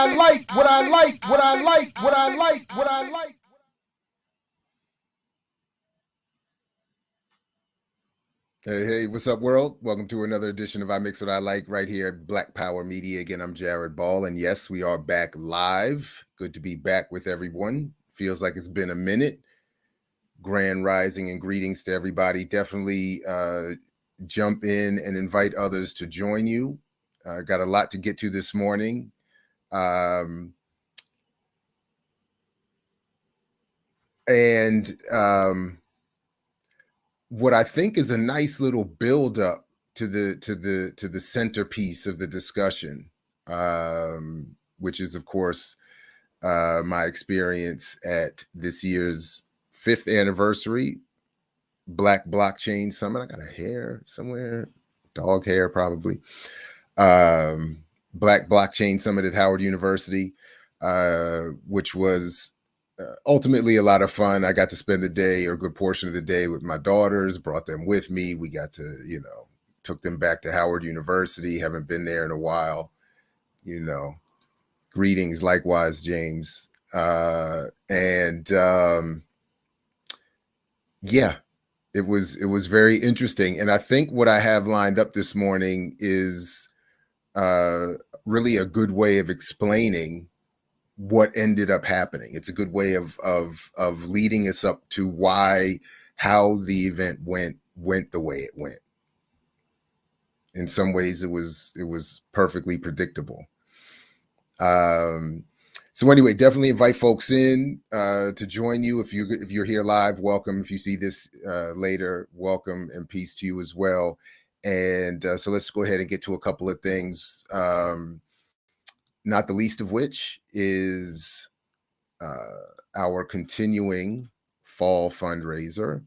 I like, what I like, what I like, what I like, what I like. Hey, what's up, world? Welcome to another edition of I Mix What I Like right here at Black Power Media. Again, I'm Jared Ball, and yes, we are back live. Good to be back with everyone. Feels like it's been a minute. Grand rising and greetings to everybody. Definitely jump in and invite others to join you. Got a lot to get to this morning. What I think is a nice little build up to the centerpiece of the discussion, which is of course my experience at this year's 5th anniversary Black Blockchain Summit. I got a hair somewhere, dog hair probably. Black Blockchain Summit at Howard University, which was ultimately a lot of fun. I got to spend the day or a good portion of the day with my daughters, brought them with me. We got to, took them back to Howard University. Haven't been there in a while, greetings. Likewise, James. Yeah, it was very interesting. And I think what I have lined up this morning is really a good way of explaining what ended up happening. It's a good way of leading us up to how the event went the way it went. In some ways, it was perfectly predictable. So anyway, definitely invite folks in to join you. If you're here live, welcome. If you see this later, welcome and peace to you as well. And so let's go ahead and get to a couple of things. Not the least of which is our continuing fall fundraiser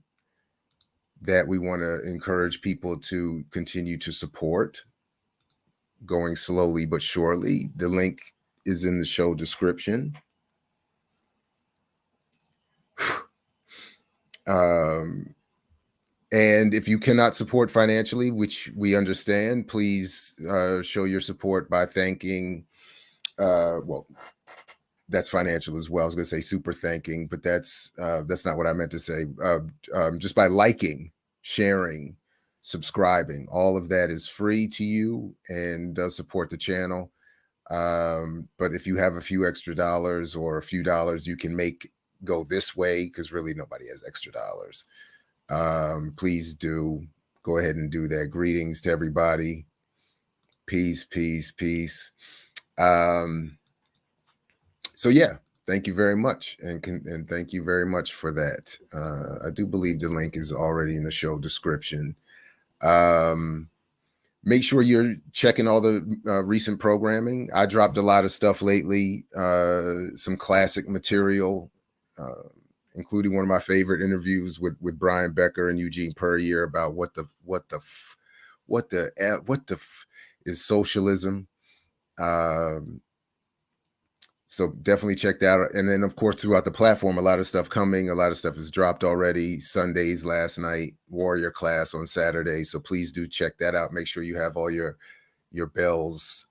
that we want to encourage people to continue to support, going slowly but surely. The link is in the show description. And if you cannot support financially, which we understand, please show your support by thanking, that's financial as well. I was going to say super thanking, but that's not what I meant to say. Just by liking, sharing, subscribing, all of that is free to you and does support the channel. But if you have a few extra dollars or a few dollars you can make go this way, because really nobody has extra dollars, please do go ahead and do that. Greetings to everybody. Peace, peace, peace. So yeah, thank you very much, and thank you very much for that. I do believe the link is already in the show description. Make sure you're checking all the recent programming. I dropped a lot of stuff lately, some classic material, including one of my favorite interviews with Brian Becker and Eugene Puryear about what the f is socialism. So definitely check that out. And then, of course, throughout the platform, a lot of stuff coming. A lot of stuff is dropped already. Sundays last night, Warrior class on Saturday. So please do check that out. Make sure you have all your bells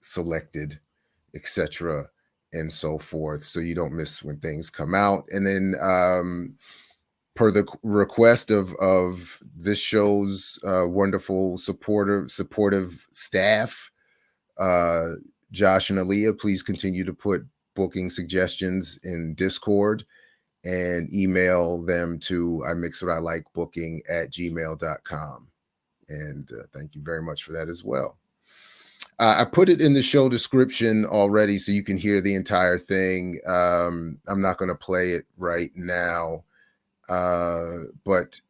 selected, etc., and so forth, so you don't miss when things come out. And then, per the request of this show's wonderful supportive staff, Josh and Aaliyah, please continue to put booking suggestions in Discord and email them to imixwhatilike@gmail.com. And thank you very much for that as well. I put it in the show description already so you can hear the entire thing. I'm not going to play it right now, but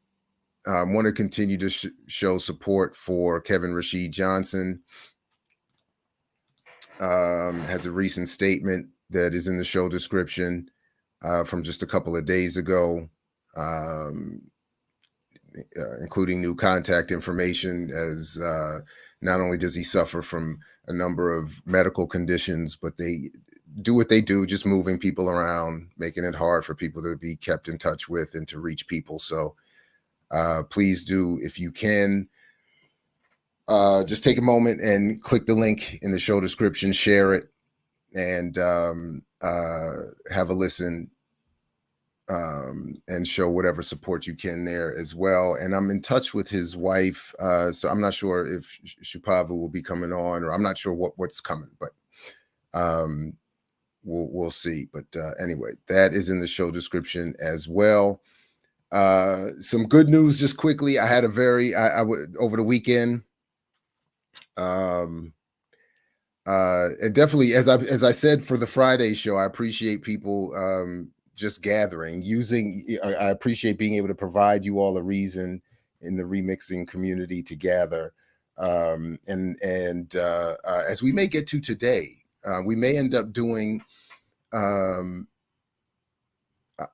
I want to continue to show support for Kevin Rashid Johnson. Has a recent statement that is in the show description from just a couple of days ago, including new contact information, as not only does he suffer from a number of medical conditions, but they do what they do, just moving people around, making it hard for people to be kept in touch with and to reach people. So please do, if you can, just take a moment and click the link in the show description, share it, and have a listen, and show whatever support you can there as well. And I'm in touch with his wife, so I'm not sure if Shupava will be coming on, or I'm not sure what's coming, but um, we'll see. But anyway, that is in the show description as well. Some good news, just quickly. I had a very over the weekend. Um, and definitely, as I said for the Friday show, I appreciate people just gathering, using. I appreciate being able to provide you all a reason in the remixing community to gather. And as we may get to today, we may end up doing. Um,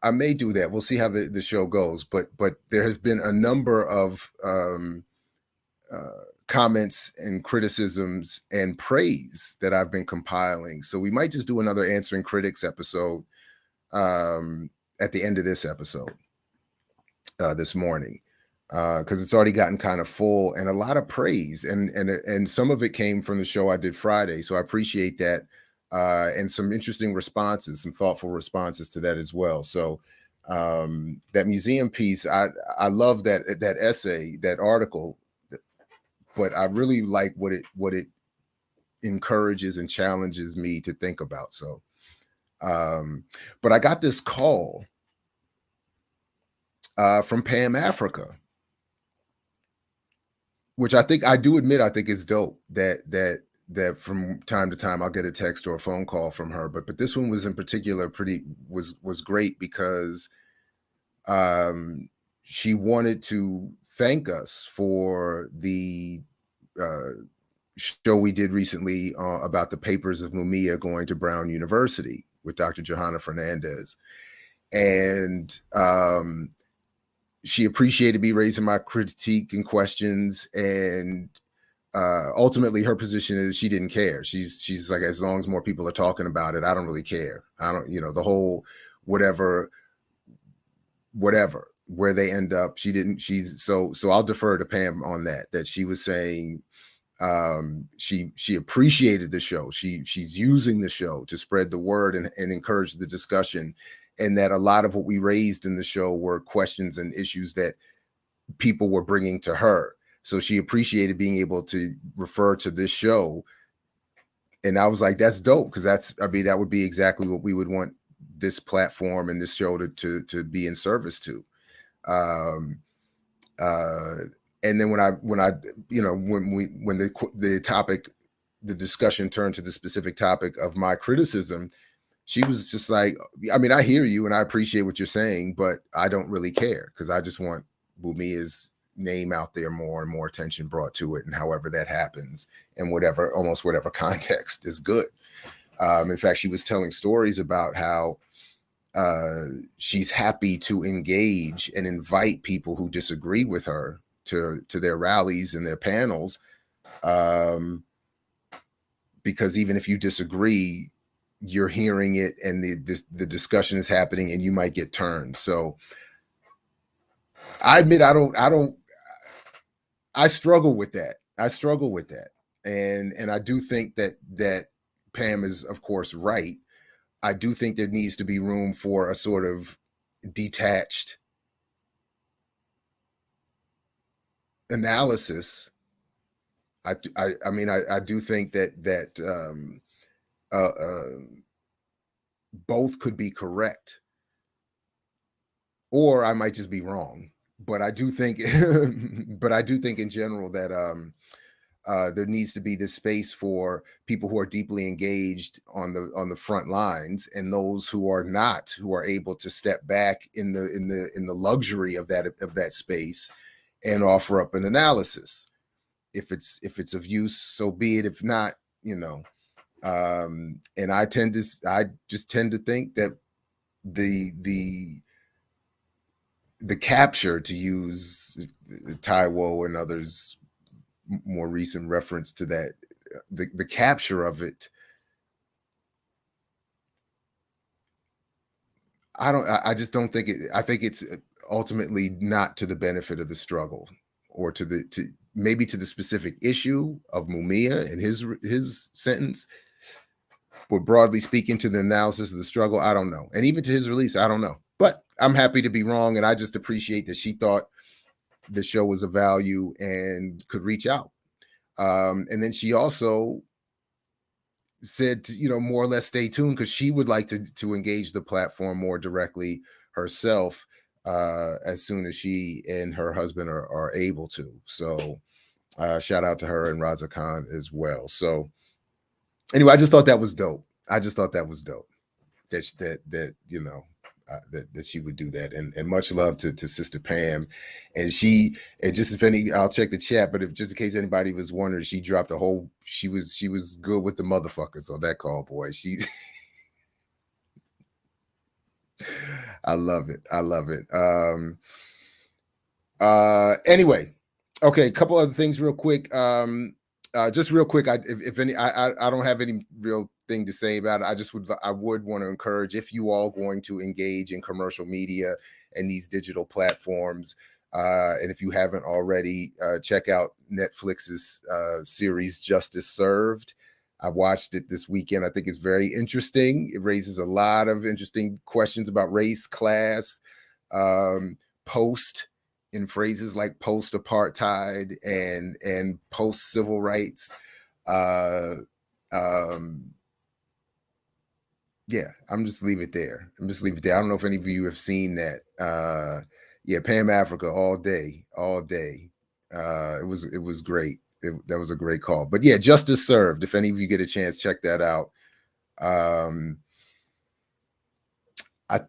I may do that. We'll see how the show goes. But there has been a number of comments and criticisms and praise that I've been compiling. So we might just do another Answering Critics episode at the end of this episode this morning, because it's already gotten kind of full, and a lot of praise, and some of it came from the show I did Friday. So I appreciate that, and some interesting responses, some thoughtful responses to that as well. So that museum piece, I love that essay, that article, but I really like what it encourages and challenges me to think about. So, but I got this call from Pam Africa, which I do admit, I think is dope. That from time to time I'll get a text or a phone call from her, but this one was in particular was great because she wanted to thank us for the show we did recently about the papers of Mumia going to Brown University with Dr. Johanna Fernandez. And she appreciated me raising my critique and questions. And ultimately her position is she didn't care. She's like, as long as more people are talking about it, I don't really care. I don't, the whole whatever where they end up. So I'll defer to Pam on that she was saying she appreciated the show. She's using the show to spread the word and encourage the discussion, and that a lot of what we raised in the show were questions and issues that people were bringing to her. So she appreciated being able to refer to this show, and I was like, that's dope, because that would be exactly what we would want this platform and this show to be in service to. And then when the discussion turned to the specific topic of my criticism, she was just like, I mean, I hear you and I appreciate what you're saying, but I don't really care, because I just want Bumia's name out there more and more attention brought to it, and however that happens, and almost whatever context is good. In fact, she was telling stories about how she's happy to engage and invite people who disagree with her to their rallies and their panels, because even if you disagree, you're hearing it, and the discussion is happening, and you might get turned. So I admit I struggle with that. And I do think that Pam is, of course, right. I do think there needs to be room for a sort of detached analysis. I do think that both could be correct, or I might just be wrong. But I do think, in general that there needs to be this space for people who are deeply engaged on the front lines, and those who are not, who are able to step back in the luxury of that space and offer up an analysis. If it's of use, so be it. If not, and I just tend to think that the capture, to use Taiwo and others more recent reference to that, the capture of it, I just don't think it. I think it's ultimately not to the benefit of the struggle, or to maybe to the specific issue of Mumia and his sentence, But broadly speaking, to the analysis of the struggle, I don't know. And even to his release, I don't know. But I'm happy to be wrong. And I just appreciate that she thought the show was of value and could reach out. And then she also said to, more or less stay tuned, because she would like to engage the platform more directly herself, as soon as she and her husband are able to. So shout out to her and Raza Khan as well. So anyway, I just thought that was dope. That she would do that, and much love to Sister Pam. And just, if any, I'll check the chat, but if just in case anybody was wondering, she dropped a whole, she was good with the motherfuckers on that call, boy. She I love it. Anyway, okay, a couple other things real quick. Just real quick, if any, I don't have any real thing to say about it. I would want to encourage, if you all going to engage in commercial media and these digital platforms, and if you haven't already, check out Netflix's series Justice Served. I watched it this weekend. I think it's very interesting. It raises a lot of interesting questions about race, class, post, in phrases like post apartheid and post civil rights. Yeah, I'm just leave it there. I don't know if any of you have seen that. Yeah, Pam Africa all day. It was great. That was a great call. But yeah, Justice Served. If any of you get a chance, check that out. I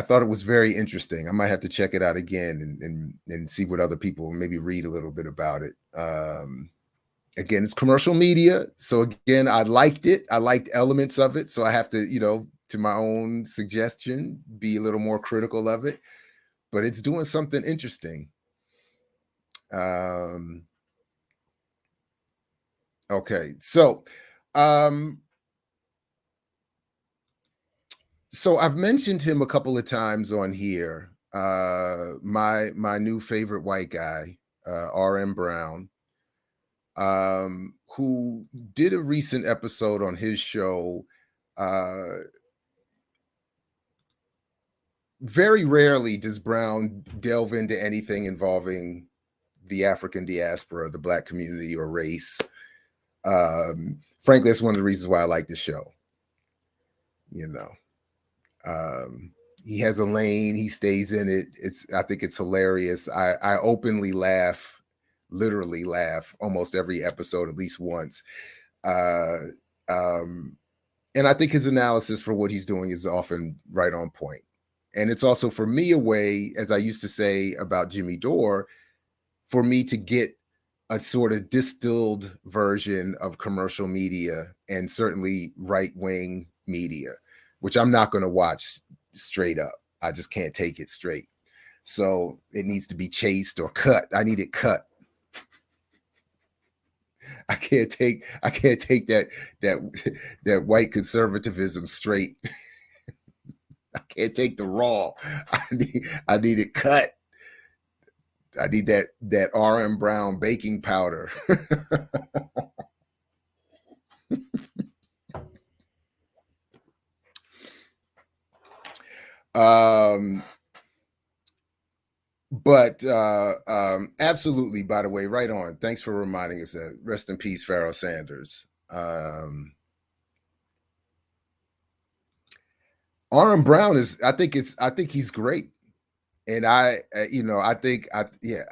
thought it was very interesting. I might have to check it out again and see what other people, maybe read a little bit about it. Again, it's commercial media. So again, I liked it. I liked elements of it. So I have to, to my own suggestion, be a little more critical of it. But it's doing something interesting. Okay. So I've mentioned him a couple of times on here. My new favorite white guy, RM Brown, who did a recent episode on his show. Very rarely does Brown delve into anything involving the African diaspora, the Black community, or race. Frankly, that's one of the reasons why I like the show. He has a lane, he stays in it. I think it's hilarious. I openly laugh, literally laugh almost every episode, at least once. And I think his analysis for what he's doing is often right on point. And it's also, for me, a way, as I used to say about Jimmy Dore, for me to get a sort of distilled version of commercial media, and certainly right-wing media, which I'm not going to watch straight up. I just can't take it straight. So it needs to be chased or cut. I need it cut. I can't take that white conservatism straight. I can't take the raw. I need it cut. I need that RM Brown baking powder. But absolutely, by the way, right on. Thanks for reminding us that. Rest in peace, Pharaoh Sanders. RM Brown I think he's great. And I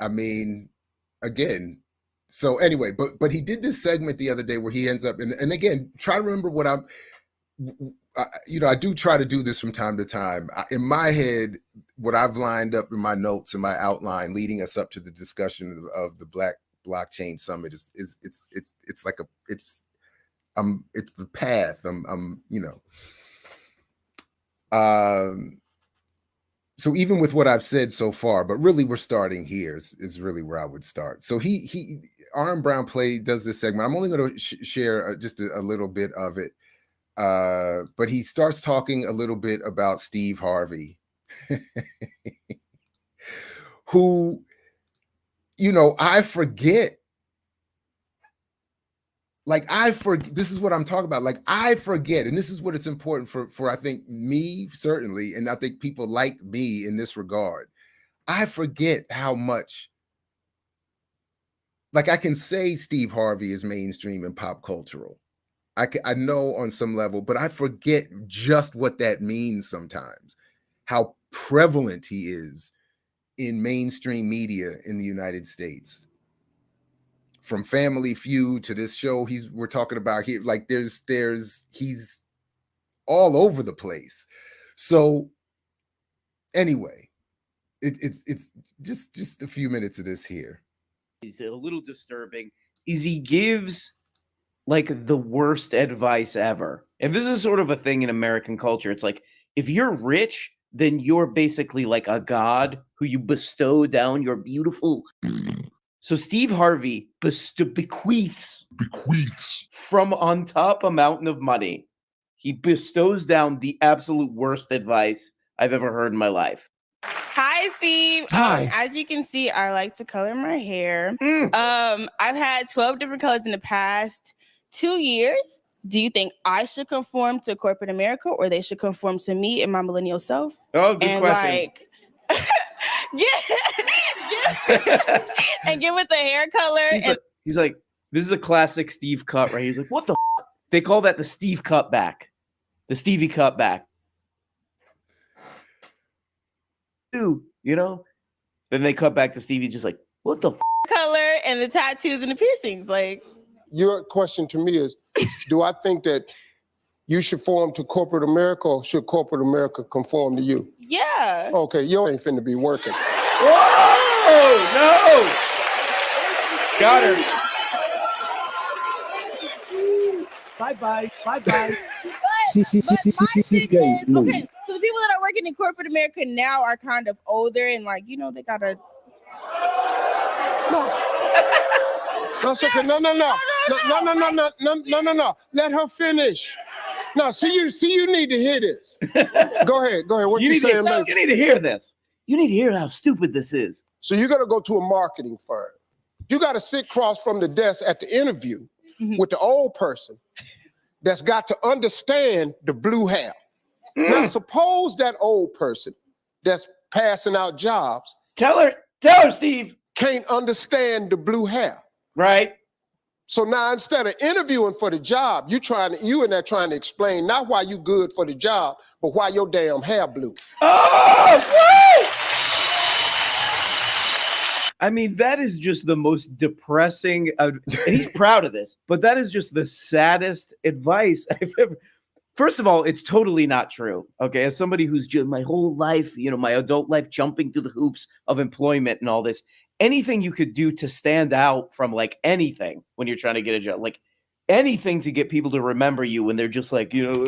mean, again, so anyway, but he did this segment the other day where he ends up, and again, try to remember what I do try to do this from time to time. In my head, what I've lined up in my notes and my outline leading us up to the discussion of the Black Blockchain Summit is it's like it's the path. So even with what I've said so far, but really we're starting here is really where I would start. So RM Brown does this segment. I'm only going to share just a little bit of it. But he starts talking a little bit about Steve Harvey, who, I forget, this is what I'm talking about. Like, I forget, and this is what it's important for I think me, certainly, and I think people like me in this regard. I forget how much, like, I can say Steve Harvey is mainstream and pop cultural. I know on some level, but I forget just what that means sometimes, how prevalent he is in mainstream media in the United States. From Family Feud to this show we're talking about here, like he's all over the place. So anyway, it's just a few minutes of this here. He's a little disturbing. Is he gives like the worst advice ever. And this is sort of a thing in American culture. It's like, if you're rich, then you're basically like a god who you bestow down your beautiful. So Steve Harvey bequeaths from on top a mountain of money. He bestows down the absolute worst advice I've ever heard in my life. Hi, Steve. Hi. As you can see, I like to color my hair. I've had 12 different colors in the past 2 years. Do you think I should conform to corporate America, or they should conform to me and my millennial self? Oh, good question. And get with the hair color. He's like, this is a classic Steve cut, right? He's like, what the f-? They call that the Steve cut back. The Stevie cut back. You know? Then they cut back to Stevie's just like, what the f-? Color and the tattoos and the piercings. Like, your question to me is, do I think that you should conform to corporate America, or should corporate America conform to you? Yeah. Okay, you ain't finna be working. Whoa! No! Got her. Bye-bye. Okay, so the people that are working in corporate America now are kind of older and like, you know, they gotta. No, it's okay. No. Let her finish. No, see, you need to hear this. Go ahead. What you saying, man? You need to hear this. You need to hear how stupid this is. So you got to go to a marketing firm. You got to sit across from the desk at the interview with the old person that's got to understand the blue hair. Now, suppose that old person that's passing out jobs. Tell her, Steve. Can't understand the blue hair. Right. So now instead of interviewing for the job, you in there trying to explain not why you good for the job, but why your damn hair blue. Oh, wait! I mean, that is just the most depressing, and he's proud of this, but that is just the saddest advice I've ever. First of all, it's totally not true. Okay, as somebody who's just my whole life, you know, my adult life, jumping through the hoops of employment and all this, anything you could do to stand out from like anything when you're trying to get a job, like anything to get people to remember you when they're just like, you know,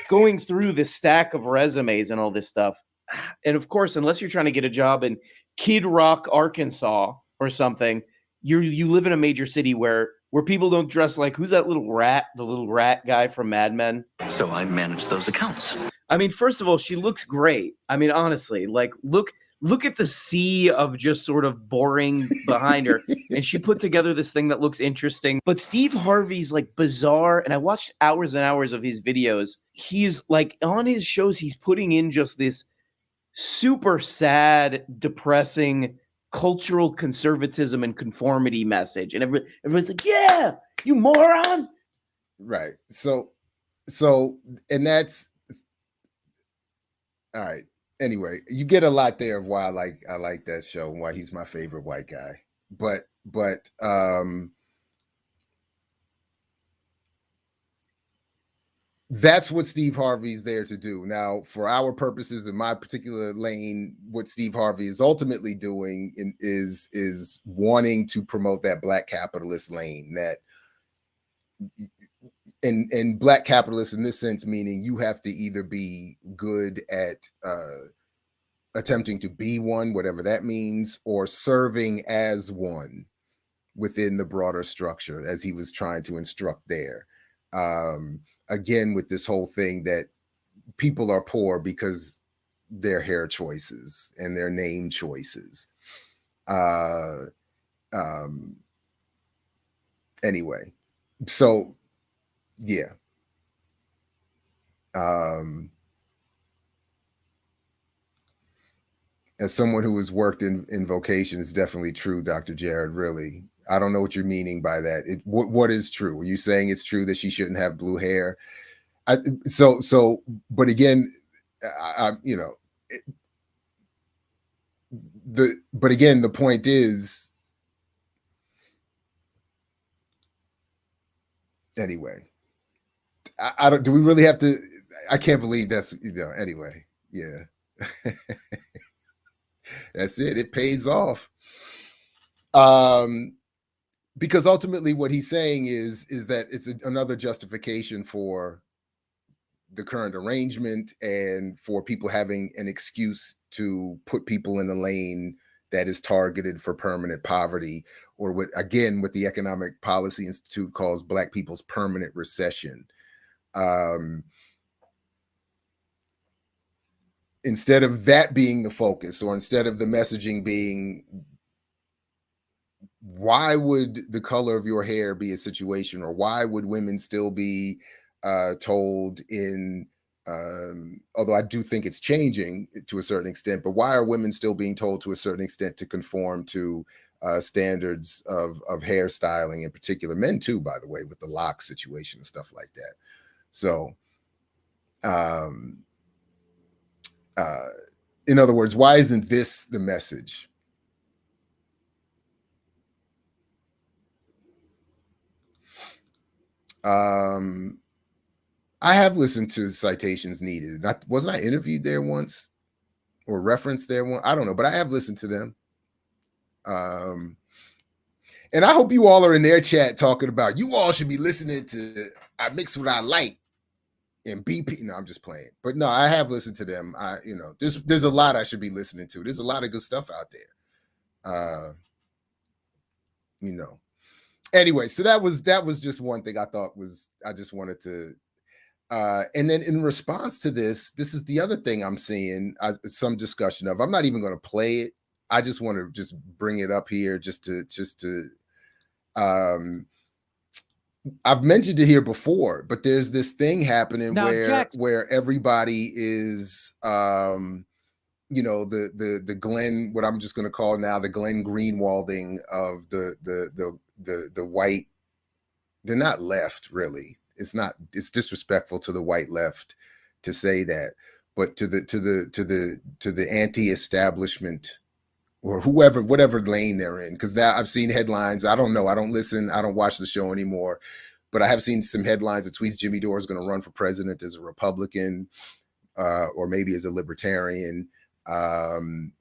going through this stack of resumes and all this stuff. And of course, unless you're trying to get a job in Kid Rock, Arkansas or something, you live in a major city where people don't dress like, who's that little rat, the little rat guy from Mad Men? So I manage those accounts. I mean, first of all, she looks great. I mean, honestly, like look at the sea of just sort of boring behind her. And she put together this thing that looks interesting. But Steve Harvey's like bizarre. And I watched hours and hours of his videos. He's like on his shows, he's putting in just this super sad, depressing cultural conservatism and conformity message. And everybody's like, yeah, you moron. Right. So, and that's all right. Anyway, you get a lot there of why I like that show and why he's my favorite white guy. But that's what Steve Harvey's there to do. Now, for our purposes in my particular lane, what Steve Harvey is ultimately doing is wanting to promote that Black capitalist lane, that and Black capitalists in this sense, meaning you have to either be good at attempting to be one, whatever that means, or serving as one within the broader structure, as he was trying to instruct there. Again, with this whole thing that people are poor because their hair choices and their name choices. Anyway, so yeah. As someone who has worked in vocation, it's definitely true, Dr. Jared. Really, I don't know what you're meaning by that. What is true? Are you saying it's true that she shouldn't have blue hair? But again, you know, but again, the point is, anyway, I don't. Do we really have to? I can't believe that's, you know. Anyway, yeah. That's it. It pays off. Because ultimately what he's saying is that it's another justification for the current arrangement and for people having an excuse to put people in a lane that is targeted for permanent poverty, or what the Economic Policy Institute calls Black people's permanent recession. Instead of that being the focus, or instead of the messaging being, why would the color of your hair be a situation, or why would women still be told in, although I do think it's changing to a certain extent, but why are women still being told to a certain extent to conform to standards of hairstyling, in particular, men too, by the way, with the lock situation and stuff like that. So, in other words, why isn't this the message? I have listened to Citations Needed. Wasn't I interviewed there once or referenced there once? I don't know, but I have listened to them. And I hope you all are in their chat talking about, you all should be listening to I Mix What I Like and BP. No, I'm just playing. But no, I have listened to them. There's a lot I should be listening to. There's a lot of good stuff out there. Anyway, so that was just one thing I thought I just wanted to, and then in response to this is the other thing I'm seeing some discussion of. I'm not even going to play it. I just want to just bring it up here just to I've mentioned it here before, but there's this thing happening Now, where everybody is the Glenn, what I'm just going to call now the Glenn Greenwalding of the white. They're not left, really. It's disrespectful to the white left to say that, but to the anti-establishment or whatever lane they're in. Because now I've seen headlines. I don't know. I don't listen. I don't watch the show anymore. But I have seen some headlines that tweets Jimmy Dore is going to run for president as a Republican, or maybe as a libertarian. Again,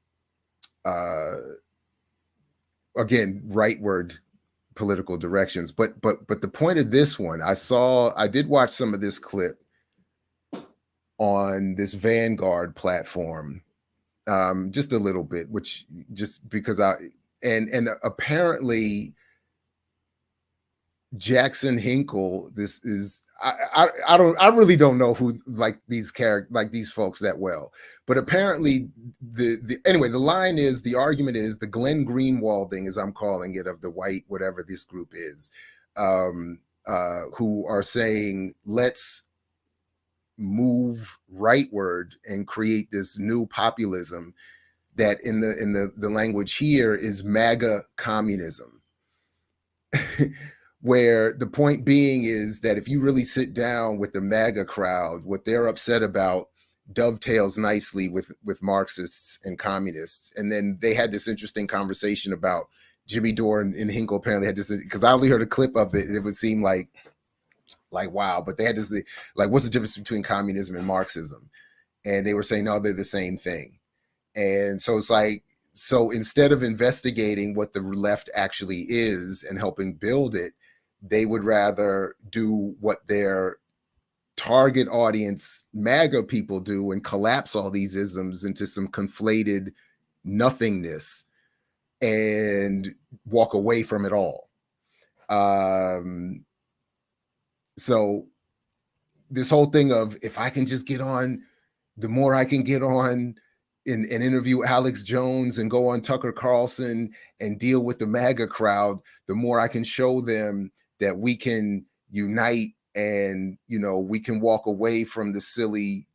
rightward political directions. But the point of this one, I did watch some of this clip on this Vanguard platform, just a little bit, which just because and apparently Jackson Hinkle, this is I really don't know who these folks that well, but apparently anyway, the argument is the Glenn Greenwalding, as I'm calling it, of the white whatever this group is, who are saying let's move rightward and create this new populism that in the language here is MAGA communism. Where the point being is that if you really sit down with the MAGA crowd, what they're upset about dovetails nicely with Marxists and communists. And then they had this interesting conversation about Jimmy Dore and Hinkle apparently had this, because I only heard a clip of it, and it would seem like wow, but they had this, like, what's the difference between communism and Marxism? And they were saying, no, they're the same thing. And so it's like, so instead of investigating what the left actually is and helping build it, they would rather do what their target audience MAGA people do and collapse all these isms into some conflated nothingness and walk away from it all. So this whole thing of, if I can just get on, the more I can get on and interview Alex Jones and go on Tucker Carlson and deal with the MAGA crowd, the more I can show them that we can unite and, you know, we can walk away from the silly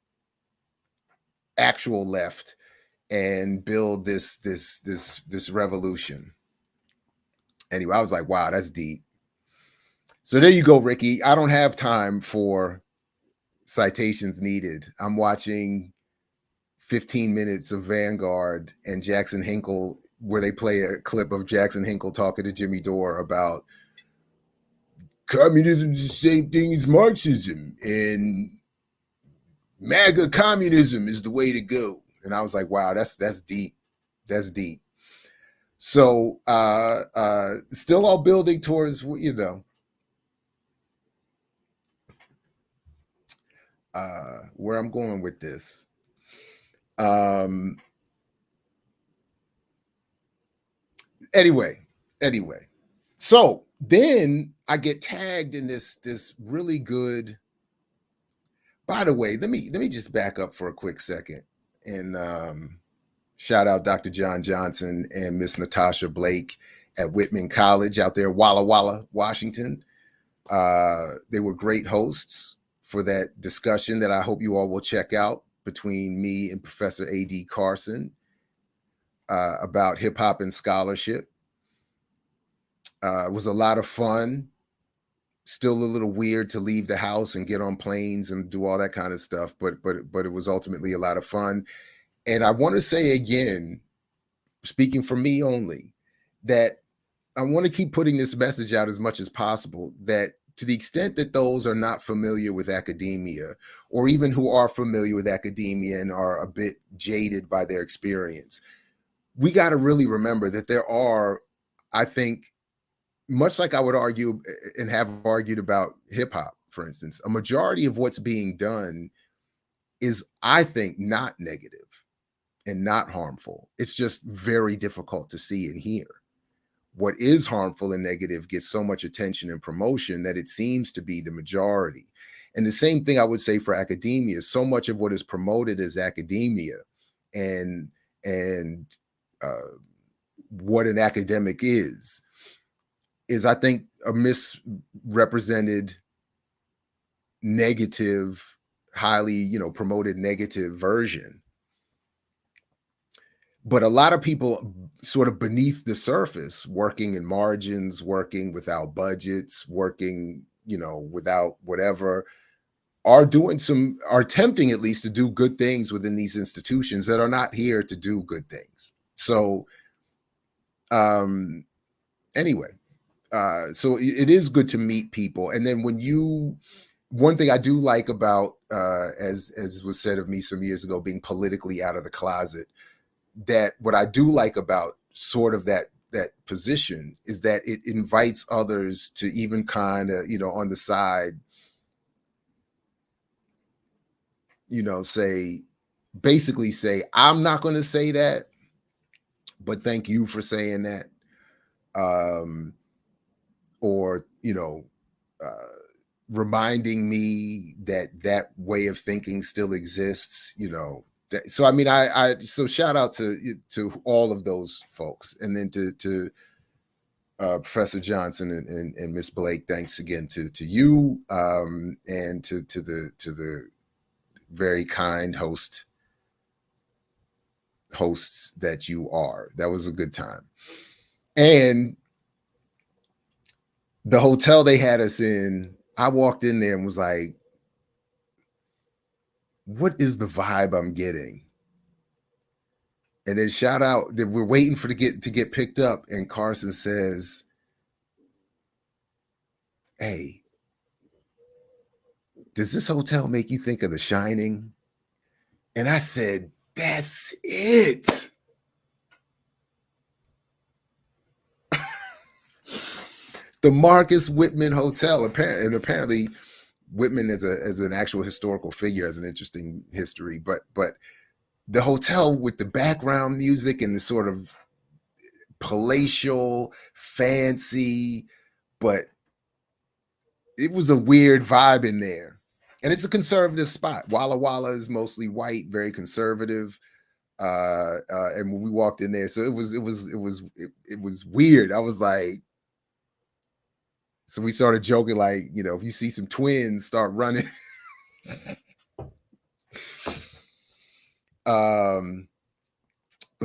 actual left and build this revolution. Anyway, I was like, wow, that's deep. So there you go, Ricky. I don't have time for citations needed. I'm watching 15 minutes of Vanguard and Jackson Hinkle, where they play a clip of Jackson Hinkle talking to Jimmy Dore about communism is the same thing as Marxism, and MAGA communism is the way to go. And I was like, wow, that's deep. That's deep. So still all building towards, you know, where I'm going with this. Anyway. So then I get tagged in this really good. By the way, let me just back up for a quick second and shout out Dr. John Johnson and Miss Natasha Blake at Whitman College out there, Walla Walla, Washington. They were great hosts for that discussion that I hope you all will check out between me and Professor A.D. Carson about hip hop and scholarship. It was a lot of fun. Still a little weird to leave the house and get on planes and do all that kind of stuff, but it was ultimately a lot of fun. And I want to say again, speaking for me only, that I want to keep putting this message out as much as possible, that to the extent that those are not familiar with academia, or even who are familiar with academia and are a bit jaded by their experience, we got to really remember that there are, I think, much like I would argue and have argued about hip hop, for instance, a majority of what's being done is, I think, not negative and not harmful. It's just very difficult to see and hear. What is harmful and negative gets so much attention and promotion that it seems to be the majority. And the same thing I would say for academia. So much of what is promoted as academia and what an academic is I think a misrepresented negative, highly, you know, promoted negative version. But a lot of people sort of beneath the surface, working in margins, working without budgets, working, you know, without whatever, are attempting at least to do good things within these institutions that are not here to do good things. So anyway, so it is good to meet people. And then one thing I do like about, as was said of me some years ago, being politically out of the closet, that what I do like about sort of that position is that it invites others to even kind of, you know, on the side, you know, basically say, I'm not going to say that, but thank you for saying that. Or, you know, reminding me that way of thinking still exists, you know. So, I mean, so shout out to all of those folks. And then to Professor Johnson and Miss Blake, thanks again to you and to the very kind hosts that you are. That was a good time. And the hotel they had us in, I walked in there and was like, what is the vibe I'm getting? And then shout out that we're waiting to get picked up. And Carson says, hey, does this hotel make you think of The Shining? And I said, that's it. The Marcus Whitman Hotel. Apparently Whitman as an actual historical figure has an interesting history, but the hotel with the background music and the sort of palatial, fancy, but it was a weird vibe in there. And it's a conservative spot. Walla Walla is mostly white, very conservative. And when we walked in there, so it was weird. I was like, So we started joking, like, you know, if you see some twins, start running. But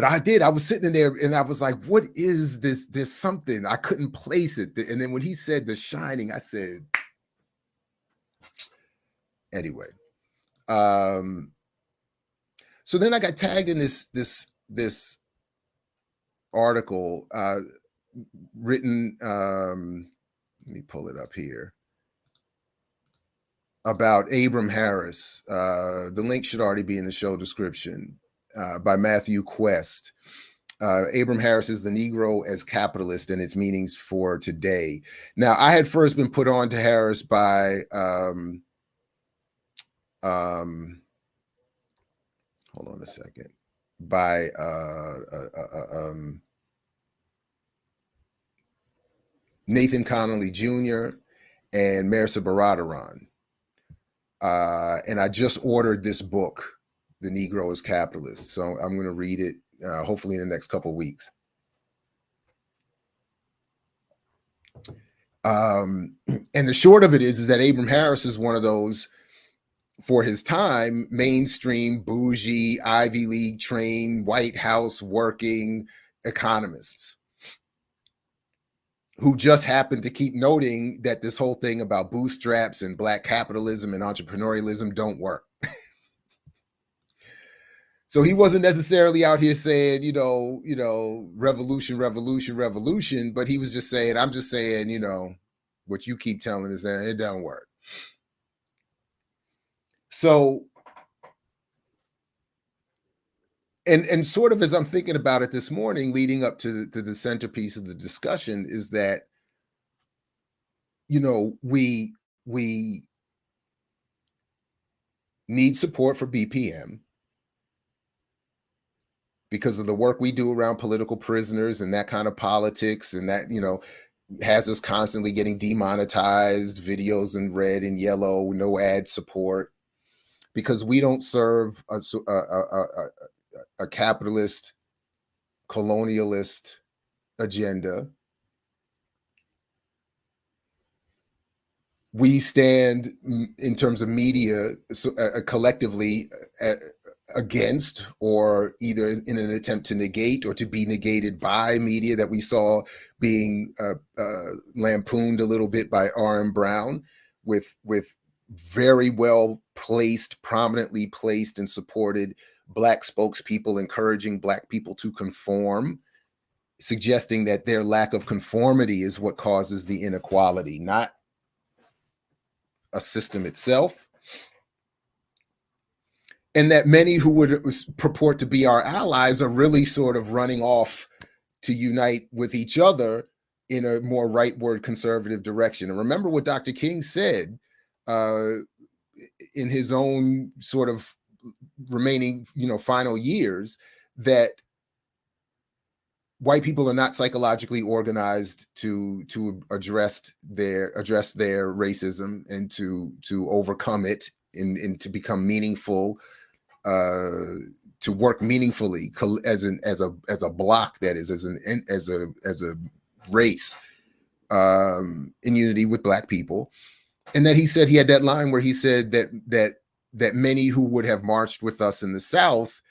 I was sitting in there and I was like, what is this? There's something. I couldn't place it. And then when he said The Shining, I said, anyway. So then I got tagged in this article written, let me pull it up here, about Abram Harris. The link should already be in the show description, by Matthew Quest. Abram Harris is The Negro as Capitalist and Its Meanings for Today. Now, I had first been put on to Harris by hold on a second, by Nathan Connolly Jr. and Marissa Baradaran. And I just ordered this book, The Negro as Capitalist. So I'm going to read it hopefully in the next couple of weeks. And the short of it is that Abram Harris is one of those, for his time, mainstream, bougie, Ivy League trained, White House working economists who just happened to keep noting that this whole thing about bootstraps and Black capitalism and entrepreneurialism don't work. So he wasn't necessarily out here saying, you know, revolution, revolution, revolution, but he was just saying, I'm just saying, you know, what you keep telling us, and it don't work. So, and sort of as I'm thinking about it this morning, leading up to the centerpiece of the discussion, is that, you know, we need support for BPM because of the work we do around political prisoners and that kind of politics, and that, you know, has us constantly getting demonetized, videos in red and yellow, no ad support, because we don't serve a capitalist, colonialist agenda. We stand in terms of media collectively against, or either in an attempt to negate or to be negated by media that we saw being lampooned a little bit by R.M. Brown, with very well placed, prominently placed and supported Black spokespeople encouraging Black people to conform, suggesting that their lack of conformity is what causes the inequality, not a system itself. And that many who would purport to be our allies are really sort of running off to unite with each other in a more rightward conservative direction. And remember what Dr. King said in his own sort of remaining, you know, final years, that white people are not psychologically organized to address their racism and to overcome it and to become meaningful, to work meaningfully as a block, that is, as a race, in unity with Black people. And then he said, he had that line where he said that many who would have marched with us in the South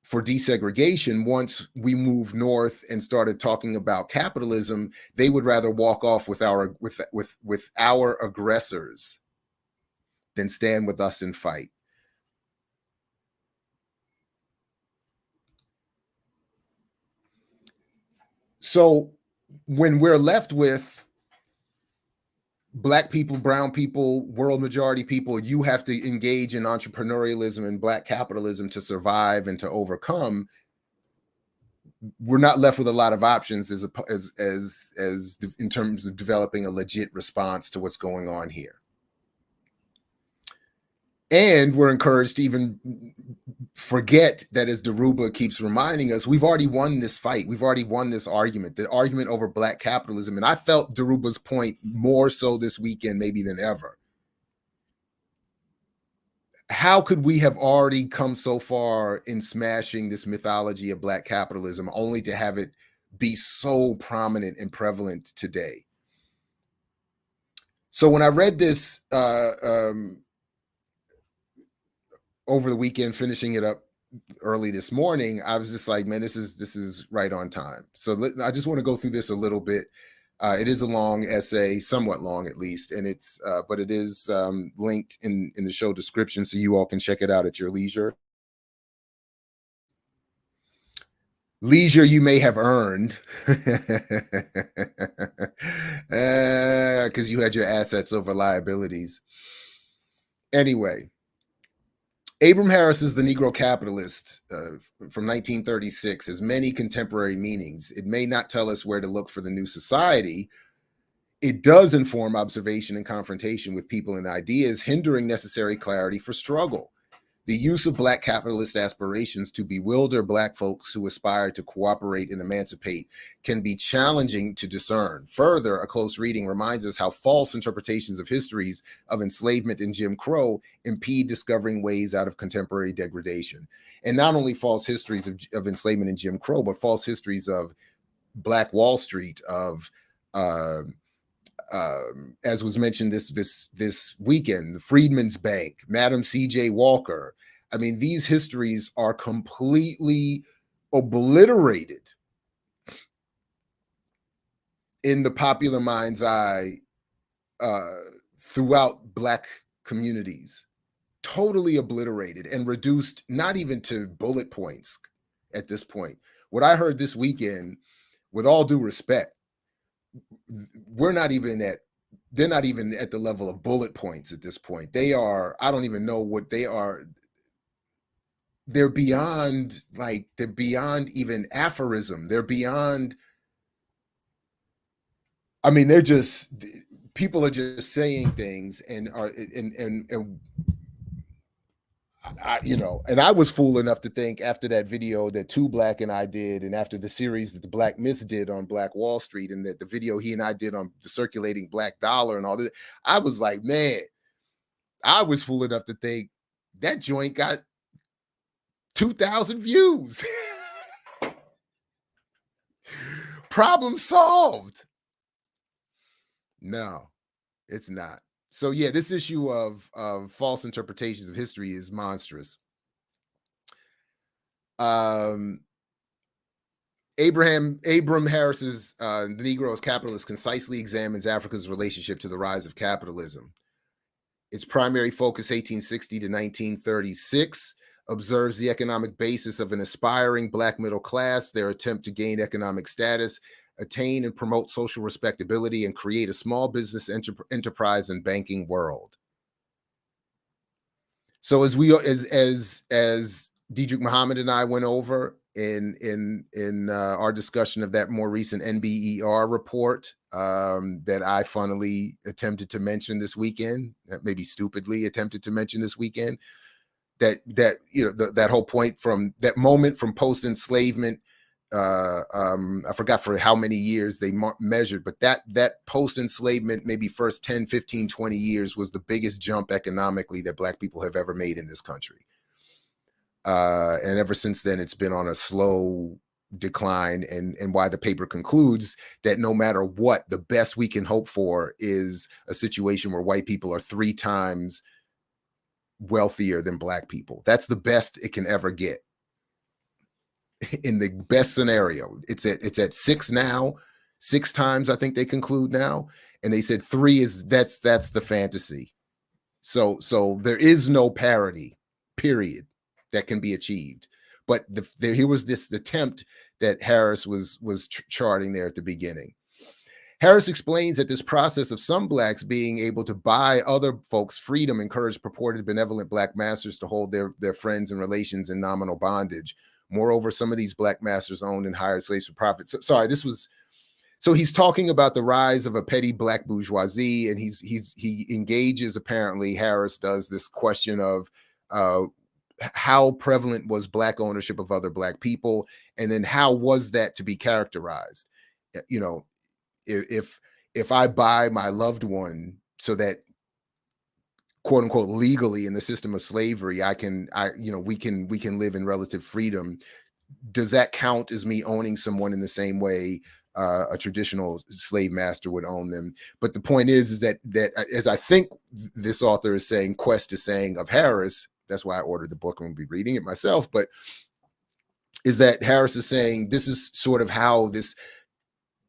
for desegregation, once we moved north and started talking about capitalism, they would rather walk off with our aggressors than stand with us and fight. So when we're left with Black people, brown people, world majority people, you have to engage in entrepreneurialism and Black capitalism to survive and to overcome. We're not left with a lot of options as in terms of developing a legit response to what's going on here. And we're encouraged to even forget that, as Dhoruba keeps reminding us, we've already won this fight. We've already won this argument, the argument over Black capitalism. And I felt Dhoruba's point more so this weekend, maybe than ever. How could we have already come so far in smashing this mythology of Black capitalism only to have it be so prominent and prevalent today? So when I read this over the weekend, finishing it up early this morning, I was just like, man, this is right on time. So I just want to go through this a little bit. It is a long essay, somewhat long at least, and it's but it is linked in the show description, so you all can check it out at your leisure. Leisure you may have earned because you had your assets over liabilities. Anyway, Abram Harris's The Negro Capitalist from 1936 has many contemporary meanings. It may not tell us where to look for the new society. It does inform observation and confrontation with people and ideas, hindering necessary clarity for struggle. The use of Black capitalist aspirations to bewilder Black folks who aspire to cooperate and emancipate can be challenging to discern. Further, a close reading reminds us how false interpretations of histories of enslavement and Jim Crow impede discovering ways out of contemporary degradation. And not only false histories of enslavement and Jim Crow, but false histories of Black Wall Street, of as was mentioned this weekend, the Freedmen's Bank, Madam C.J. Walker. I mean, these histories are completely obliterated in the popular mind's eye throughout Black communities. Totally obliterated and reduced not even to bullet points at this point. What I heard this weekend, with all due respect, they're not even at the level of bullet points at this point. They are, I don't even know what they are. They're beyond even aphorism. They're beyond, I mean, they're just, people are just saying things and I was fool enough to think after that video that Two Black and I did, and after the series that the Black Myths did on Black Wall Street, and that the video he and I did on the circulating Black dollar and all that, I was like, man, I was fool enough to think that joint got 2,000 views. Problem solved. No, it's not. So yeah, this issue of false interpretations of history is monstrous. Abram Harris's The Negro's Capitalist concisely examines Africa's relationship to the rise of capitalism. Its primary focus, 1860 to 1936, observes the economic basis of an aspiring Black middle class, their attempt to gain economic status, attain and promote social respectability, and create a small business enterprise and banking world. So as Diedrich Muhammad and I went over in our discussion of that more recent NBER report that I funnily attempted to mention this weekend, maybe stupidly attempted to mention this weekend, that that whole point from that moment from post-enslavement, I forgot for how many years they measured, but that post-enslavement, maybe first 10, 15, 20 years was the biggest jump economically that Black people have ever made in this country. And ever since then, it's been on a slow decline, and why the paper concludes that no matter what, the best we can hope for is a situation where white people are 3 times wealthier than Black people. That's the best it can ever get. In the best scenario, it's at 6 now, 6 times I think they conclude now, and they said 3 is that's the fantasy. So there is no parity, period, that can be achieved. But here was this attempt that Harris was charting there at the beginning. Harris explains that this process of some Blacks being able to buy other folks' freedom encouraged purported benevolent Black masters to hold their friends and relations in nominal bondage. Moreover, some of these Black masters owned and hired slaves for profit. So he's talking about the rise of a petty Black bourgeoisie, and he engages, apparently Harris does, this question of how prevalent was Black ownership of other Black people, and then how was that to be characterized? If I buy my loved one so that, quote unquote, legally in the system of slavery, we can live in relative freedom, does that count as me owning someone in the same way a traditional slave master would own them. But the point is that as I think this author is saying, Quest is saying of Harris, that's why I ordered the book and will be reading it myself, but is that Harris is saying this is sort of how this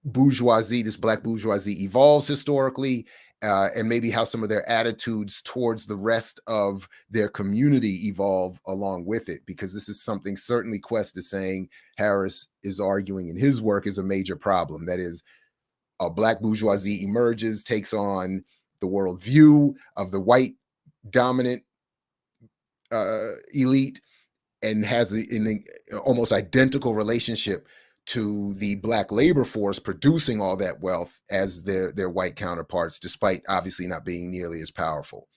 bourgeoisie, this black bourgeoisie evolves historically, and maybe how some of their attitudes towards the rest of their community evolve along with it, because this is something certainly Quest is saying Harris is arguing in his work is a major problem. That is, a black bourgeoisie emerges, takes on the worldview of the white dominant elite, and has an almost identical relationship to the black labor force producing all that wealth as their white counterparts, despite obviously not being nearly as powerful.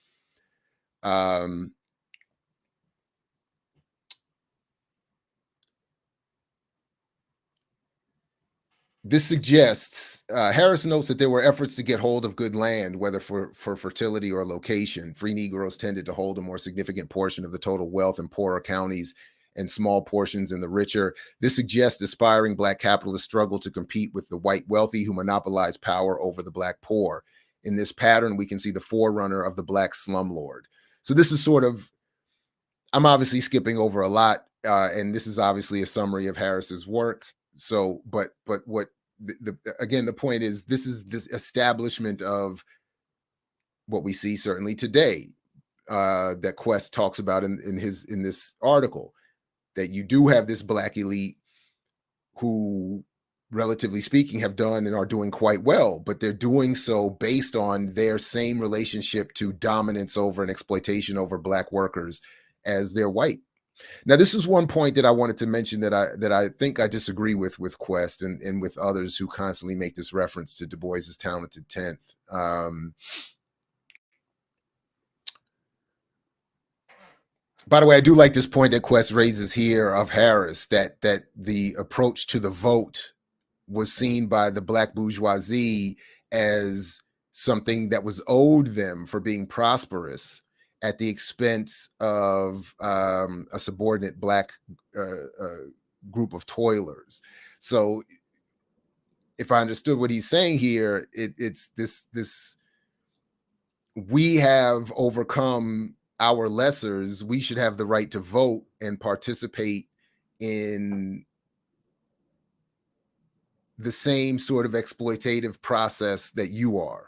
This suggests, Harris notes that there were efforts to get hold of good land, whether for fertility or location. Free Negroes tended to hold a more significant portion of the total wealth in poorer counties and small portions in the richer. This suggests aspiring black capitalists struggle to compete with the white wealthy who monopolize power over the black poor. In this pattern, we can see the forerunner of the black slumlord. So this is sort of, I'm obviously skipping over a lot, and this is obviously a summary of Harris's work. So, but what again, the point is, this is this establishment of what we see certainly today, that Quest talks about in this article, that you do have this black elite who, relatively speaking, have done and are doing quite well, but they're doing so based on their same relationship to dominance over and exploitation over black workers as they're white. Now, this is one point that I wanted to mention that I think I disagree with Quest and with others who constantly make this reference to Du Bois's talented 10th. By the way, I do like this point that Quest raises here of Harris, that the approach to the vote was seen by the black bourgeoisie as something that was owed them for being prosperous at the expense of a subordinate black group of toilers. So if I understood what he's saying here, it's this we have overcome our lessers, we should have the right to vote and participate in the same sort of exploitative process that you are.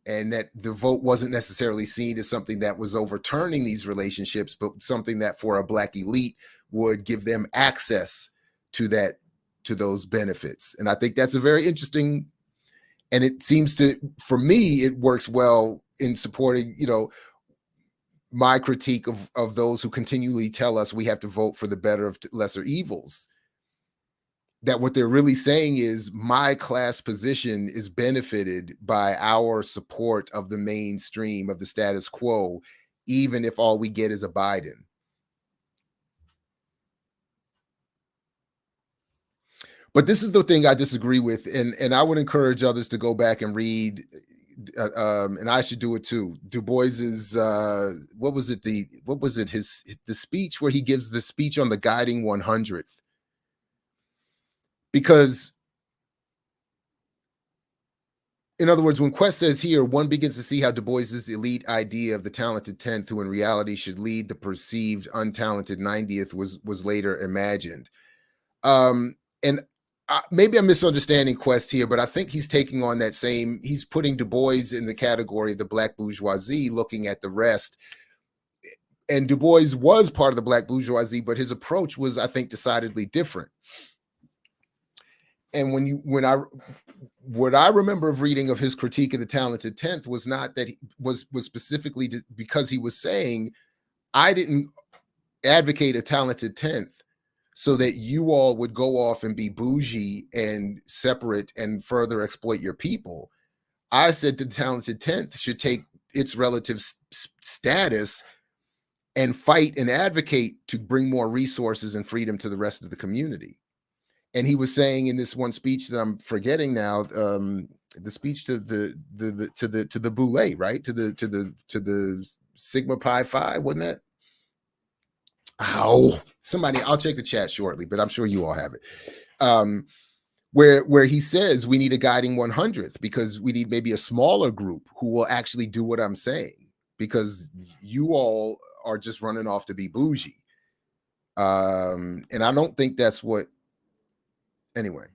And that the vote wasn't necessarily seen as something that was overturning these relationships, but something that for a black elite would give them access to those benefits. And I think that's a very interesting, and it seems to, for me, it works well in supporting, my critique of those who continually tell us we have to vote for the better of lesser evils. That what they're really saying is my class position is benefited by our support of the mainstream of the status quo, even if all we get is a Biden. But this is the thing I disagree with, and I would encourage others to go back and read, and I should do it too, Du Bois's the speech where he gives the speech on the guiding 100th. Because, in other words, when Quest says here, one begins to see how Du Bois's elite idea of the talented 10th, who in reality should lead the perceived untalented 90th, was later imagined. Maybe I'm misunderstanding Quest here, but I think he's taking on that same, he's putting Du Bois in the category of the black bourgeoisie, looking at the rest. And Du Bois was part of the black bourgeoisie, but his approach was, I think, decidedly different. And what I remember of reading of his critique of the talented 10th was not that he was specifically because he was saying, I didn't advocate a talented 10th so that you all would go off and be bougie and separate and further exploit your people. I said the talented 10th should take its relative status and fight and advocate to bring more resources and freedom to the rest of the community. And he was saying in this one speech that I'm forgetting now, the speech to the Boule, right? To the Sigma Pi Phi, wasn't it? Somebody, I'll check the chat shortly, but I'm sure you all have it. where he says we need a guiding 100th because we need maybe a smaller group who will actually do what I'm saying, because you all are just running off to be bougie. And I don't think that's what, anyway.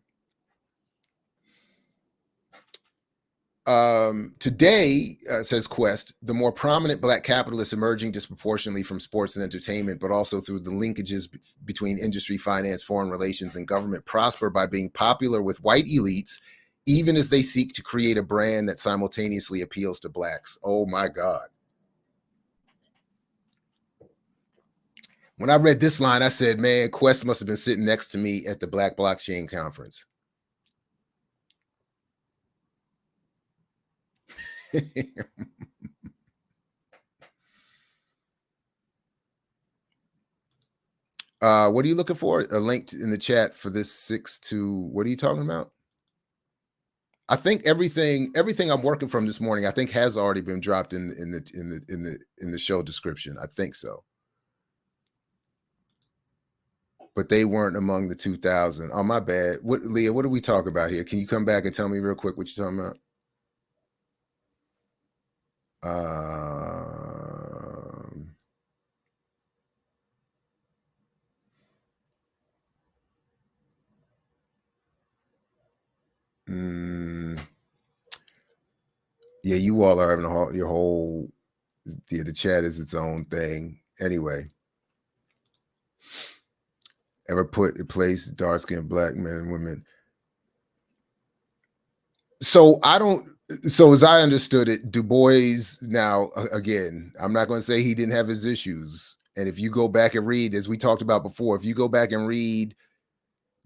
Today, says Quest, the more prominent Black capitalists emerging disproportionately from sports and entertainment, but also through the linkages between industry, finance, foreign relations, and government, prosper by being popular with white elites, even as they seek to create a brand that simultaneously appeals to Blacks. Oh my God. When I read this line, I said, man, Quest must have been sitting next to me at the Black Blockchain Conference. What are you looking for? A link in the chat for this 6 to, what are you talking about? I think everything I'm working from this morning, I think has already been dropped in the show description. I think so. But they weren't among the 2000. Oh, my bad. What, Leah, what are we talking about here? Can you come back and tell me real quick what you're talking about? Yeah, you all are having your whole, the chat is its own thing. Anyway. Ever put in place dark-skinned Black men and women? So as I understood it, Du Bois, now, again, I'm not going to say he didn't have his issues. And if you go back and read, as we talked about before, if you go back and read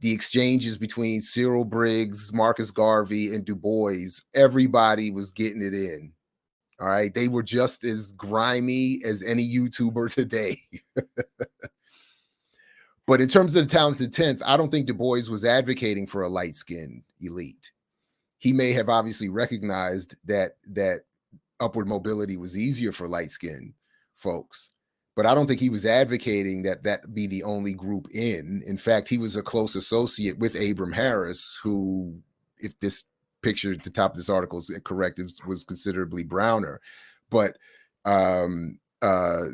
the exchanges between Cyril Briggs, Marcus Garvey, and Du Bois, everybody was getting it in. All right. They were just as grimy as any YouTuber today. But in terms of the talented 10th, I don't think Du Bois was advocating for a light-skinned elite. He may have obviously recognized that upward mobility was easier for light-skinned folks, but I don't think he was advocating that be the only group in. In fact, he was a close associate with Abram Harris, who, if this picture at the top of this article is correct, was considerably browner. But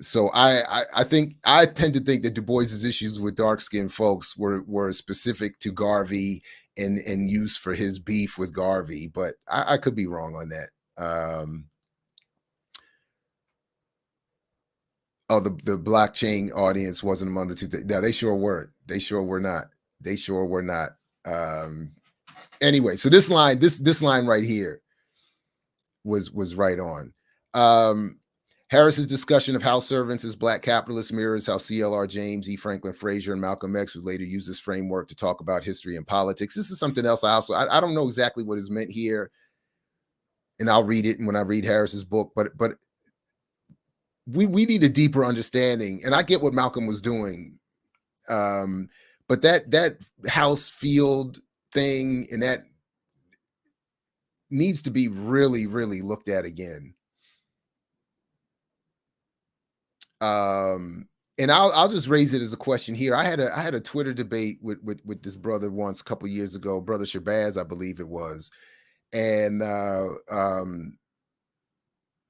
so I think I tend to think that Du Bois's issues with dark-skinned folks were specific to Garvey and used for his beef with Garvey, but I could be wrong on that. Oh, the blockchain audience wasn't among the two. No, they sure weren't. They sure were not. They sure were not. Anyway, so this line right here was right on. Harris's discussion of house servants as Black capitalists mirrors how CLR James, E. Franklin Frazier, and Malcolm X would later use this framework to talk about history and politics. This is something else I don't know exactly what is meant here, and I'll read it when I read Harris's book, but we need a deeper understanding, and I get what Malcolm was doing, but that house field thing, and that needs to be really, really looked at again. And I'll just raise it as a question here. I had a Twitter debate with this brother once a couple of years ago, Brother Shabazz, I believe it was, and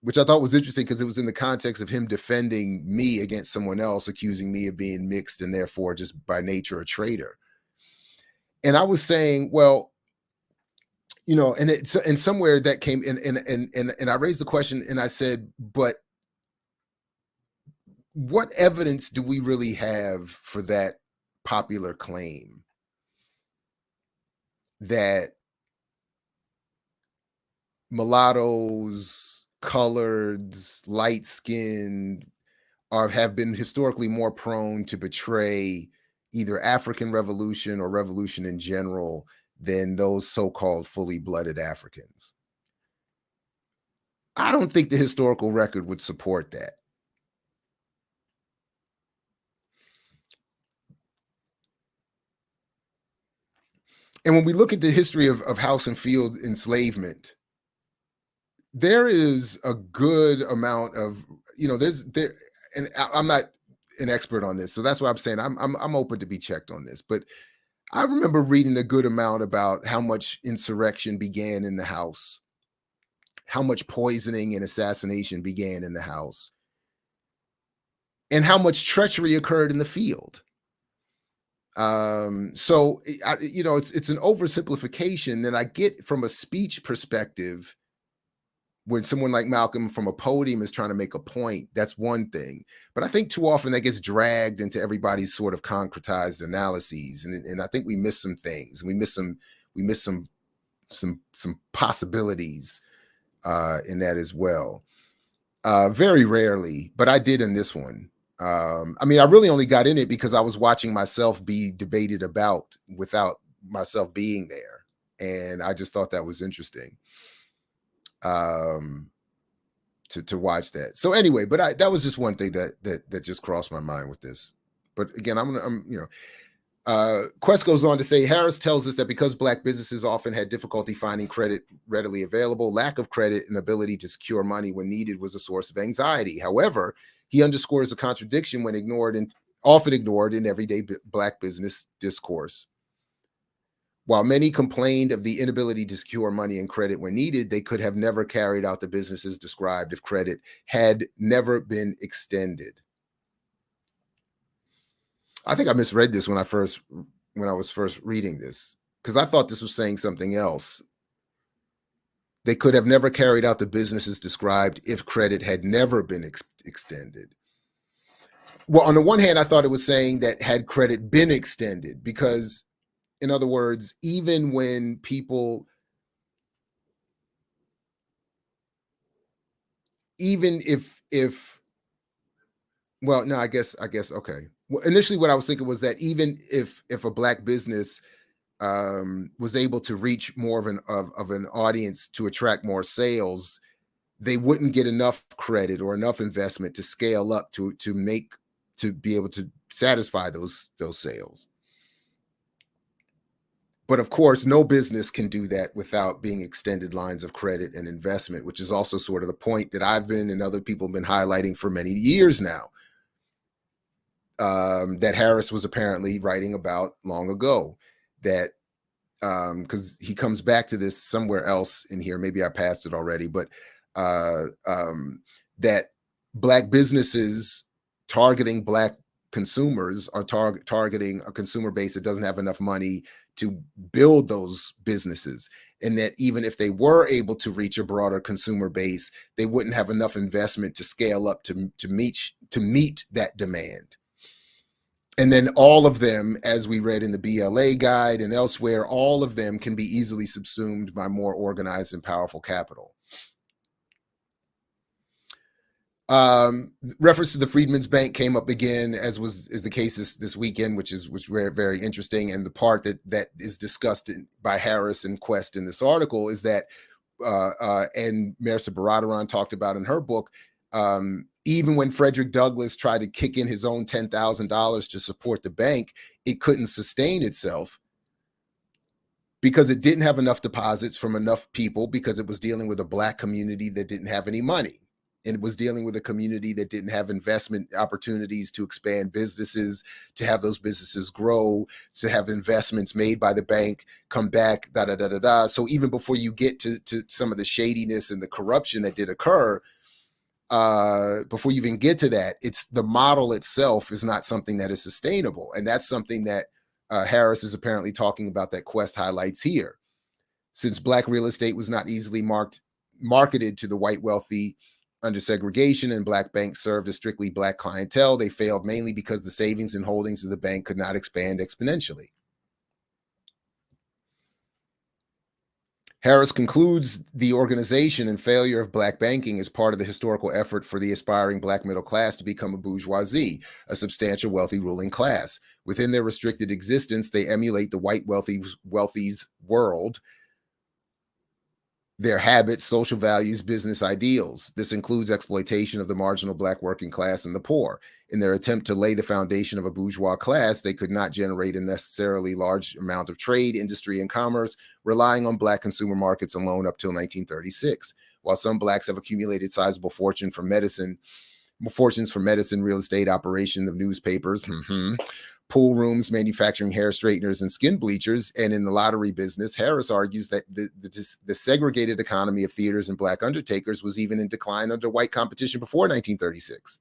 which I thought was interesting because it was in the context of him defending me against someone else, accusing me of being mixed and therefore just by nature a traitor. And I was saying, well, you know, and somewhere that came in, and I raised the question and I said, but what evidence do we really have for that popular claim that mulattoes, coloreds, light-skinned have been historically more prone to betray either African revolution or revolution in general than those so-called fully blooded Africans? I don't think the historical record would support that. And when we look at the history of house and field enslavement, there is a good amount of, you know, and I'm not an expert on this, so that's why I'm saying I'm open to be checked on this, but I remember reading a good amount about how much insurrection began in the house, how much poisoning and assassination began in the house, and how much treachery occurred in the field. So it's an oversimplification that I get from a speech perspective. When someone like Malcolm from a podium is trying to make a point, that's one thing. But I think too often that gets dragged into everybody's sort of concretized analyses, and I think we miss some things. We miss some possibilities in that as well. Very rarely, but I did in this one. I mean, I really only got in it because I was watching myself be debated about without myself being there, and I just thought that was interesting. To watch that. So anyway, but that was just one thing that just crossed my mind with this. But again, Quest goes on to say, Harris tells us that because Black businesses often had difficulty finding credit readily available, lack of credit and ability to secure money when needed was a source of anxiety. However, he underscores a contradiction when often ignored in everyday Black business discourse. While many complained of the inability to secure money and credit when needed, they could have never carried out the businesses described if credit had never been extended. I think I misread this when I was first reading this, because I thought this was saying something else. They could have never carried out the businesses described if credit had never been extended. Well, on the one hand, I thought it was saying that had credit been extended, because in other words, even when people, even if, well, no, I guess, okay. Well, initially what I was thinking was that even if a Black business was able to reach more of an audience to attract more sales, they wouldn't get enough credit or enough investment to scale up to be able to satisfy those sales. But of course, no business can do that without being extended lines of credit and investment, which is also sort of the point that I've been and other people have been highlighting for many years now, that Harris was apparently writing about long ago. That because he comes back to this somewhere else in here, maybe I passed it already, but that Black businesses targeting Black consumers are targeting a consumer base that doesn't have enough money to build those businesses, and that even if they were able to reach a broader consumer base, they wouldn't have enough investment to scale up to meet that demand. And then all of them, as we read in the BLA guide and elsewhere, all of them can be easily subsumed by more organized and powerful capital. Reference to the Freedmen's Bank came up again, as is the case this weekend, which is very, very interesting. And the part that is discussed by Harris and Quest in this article is that, and Marissa Baradaran talked about in her book, even when Frederick Douglass tried to kick in his own $10,000 to support the bank, it couldn't sustain itself because it didn't have enough deposits from enough people, because it was dealing with a Black community that didn't have any money. And it was dealing with a community that didn't have investment opportunities to expand businesses, to have those businesses grow, to have investments made by the bank come back, So even before you get to some of the shadiness and the corruption that did occur, before you even get to that, it's the model itself is not something that is sustainable. And that's something that Harris is apparently talking about, that Quest highlights here. Since Black real estate was not easily marketed to the white wealthy under segregation, and Black banks served a strictly Black clientele, they failed mainly because the savings and holdings of the bank could not expand exponentially. Harris concludes the organization and failure of Black banking is part of the historical effort for the aspiring Black middle class to become a bourgeoisie, a substantial wealthy ruling class. Within their restricted existence, they emulate the white wealthy's world, their habits, social values, business ideals. This includes exploitation of the marginal Black working class and the poor. In their attempt to lay the foundation of a bourgeois class, they could not generate a necessarily large amount of trade, industry, and commerce, relying on Black consumer markets alone up till 1936. While some Blacks have accumulated sizable fortunes from medicine, real estate, operation of newspapers, pool rooms manufacturing hair straighteners and skin bleachers. And in the lottery business, Harris argues that the segregated economy of theaters and Black undertakers was even in decline under white competition before 1936.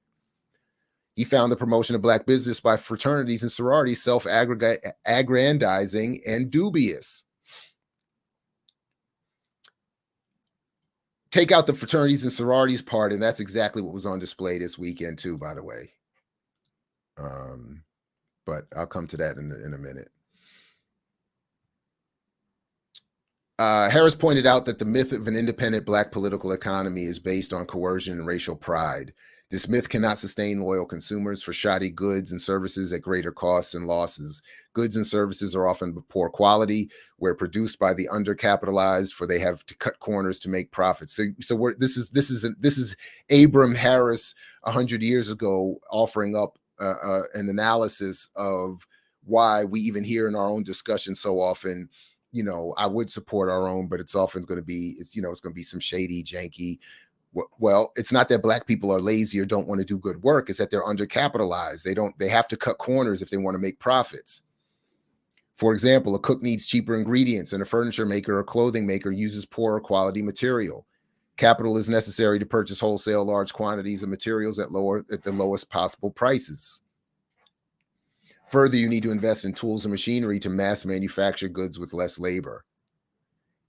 He found the promotion of Black business by fraternities and sororities self-aggrandizing and dubious. Take out the fraternities and sororities part, and that's exactly what was on display this weekend too, by the way. But I'll come to that in a minute. Harris pointed out that the myth of an independent Black political economy is based on coercion and racial pride. This myth cannot sustain loyal consumers for shoddy goods and services at greater costs and losses. Goods and services are often of poor quality, where produced by the undercapitalized, for they have to cut corners to make profits. So this is Abram Harris 100 years ago offering up an analysis of why we even hear in our own discussion so often, you know, I would support our own, but it's often going to be, it's going to be some shady, janky. Well, it's not that Black people are lazy or don't want to do good work. It's that they're undercapitalized. They have to cut corners if they want to make profits. For example, a cook needs cheaper ingredients and a furniture maker or clothing maker uses poorer quality material. Capital is necessary to purchase wholesale large quantities of materials at the lowest possible prices. Further, you need to invest in tools and machinery to mass manufacture goods with less labor.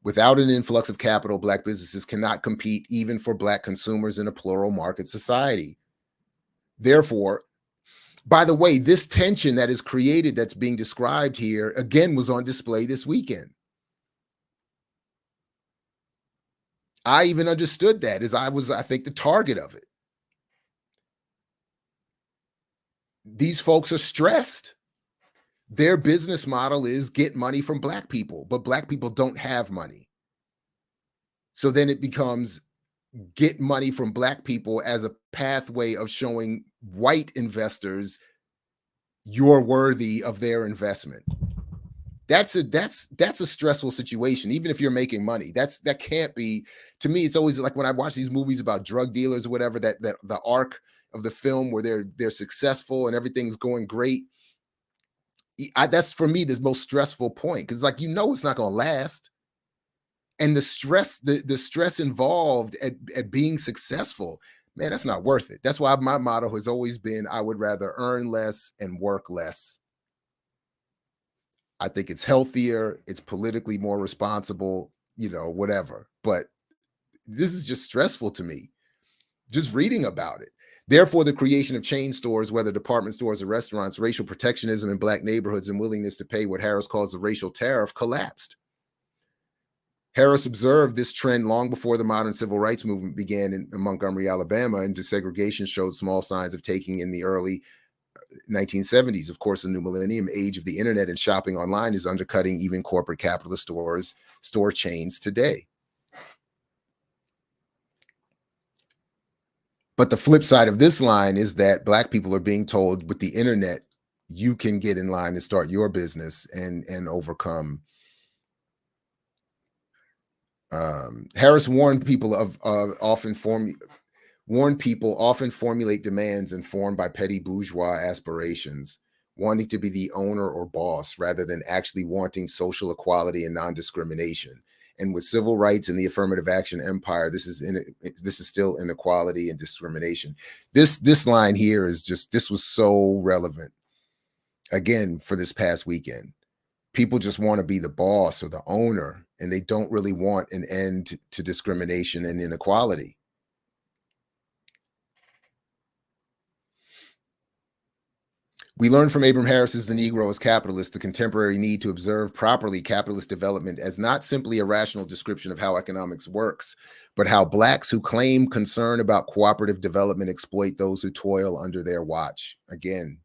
Without an influx of capital, Black businesses cannot compete even for Black consumers in a plural market society. Therefore, by the way, this tension that is created, that's being described here, again, was on display this weekend. I even understood that, as I think, the target of it. These folks are stressed. Their business model is get money from Black people, but Black people don't have money. So then it becomes get money from Black people as a pathway of showing white investors you're worthy of their investment. That's a stressful situation, even if you're making money. That can't be, to me, it's always like when I watch these movies about drug dealers or whatever, that the arc of the film where they're successful and everything's going great. That's for me the most stressful point, because like, it's not going to last, and the stress involved at being successful, man, that's not worth it. That's why my motto has always been, I would rather earn less and work less. I think it's healthier, it's politically more responsible, whatever. But this is just stressful to me, just reading about it. Therefore, the creation of chain stores, whether department stores or restaurants, racial protectionism in Black neighborhoods, and willingness to pay what Harris calls the racial tariff collapsed. Harris observed this trend long before the modern civil rights movement began in Montgomery, Alabama, and desegregation showed small signs of taking in the early 1970s. Of course, the new millennium age of the internet and shopping online is undercutting even corporate capitalist store chains today. But the flip side of this line is that Black people are being told with the internet, you can get in line and start your business and overcome. Harris warned people often formulate demands informed by petty bourgeois aspirations, wanting to be the owner or boss rather than actually wanting social equality and non-discrimination. And with civil rights and the affirmative action empire, this is still inequality and discrimination. This line here is just, this was so relevant again for this past weekend. People just want to be the boss or the owner, and they don't really want an end to discrimination and inequality. We learned from Abram Harris's The Negro as Capitalist the contemporary need to observe properly capitalist development as not simply a rational description of how economics works, but how Blacks who claim concern about cooperative development exploit those who toil under their watch. Again,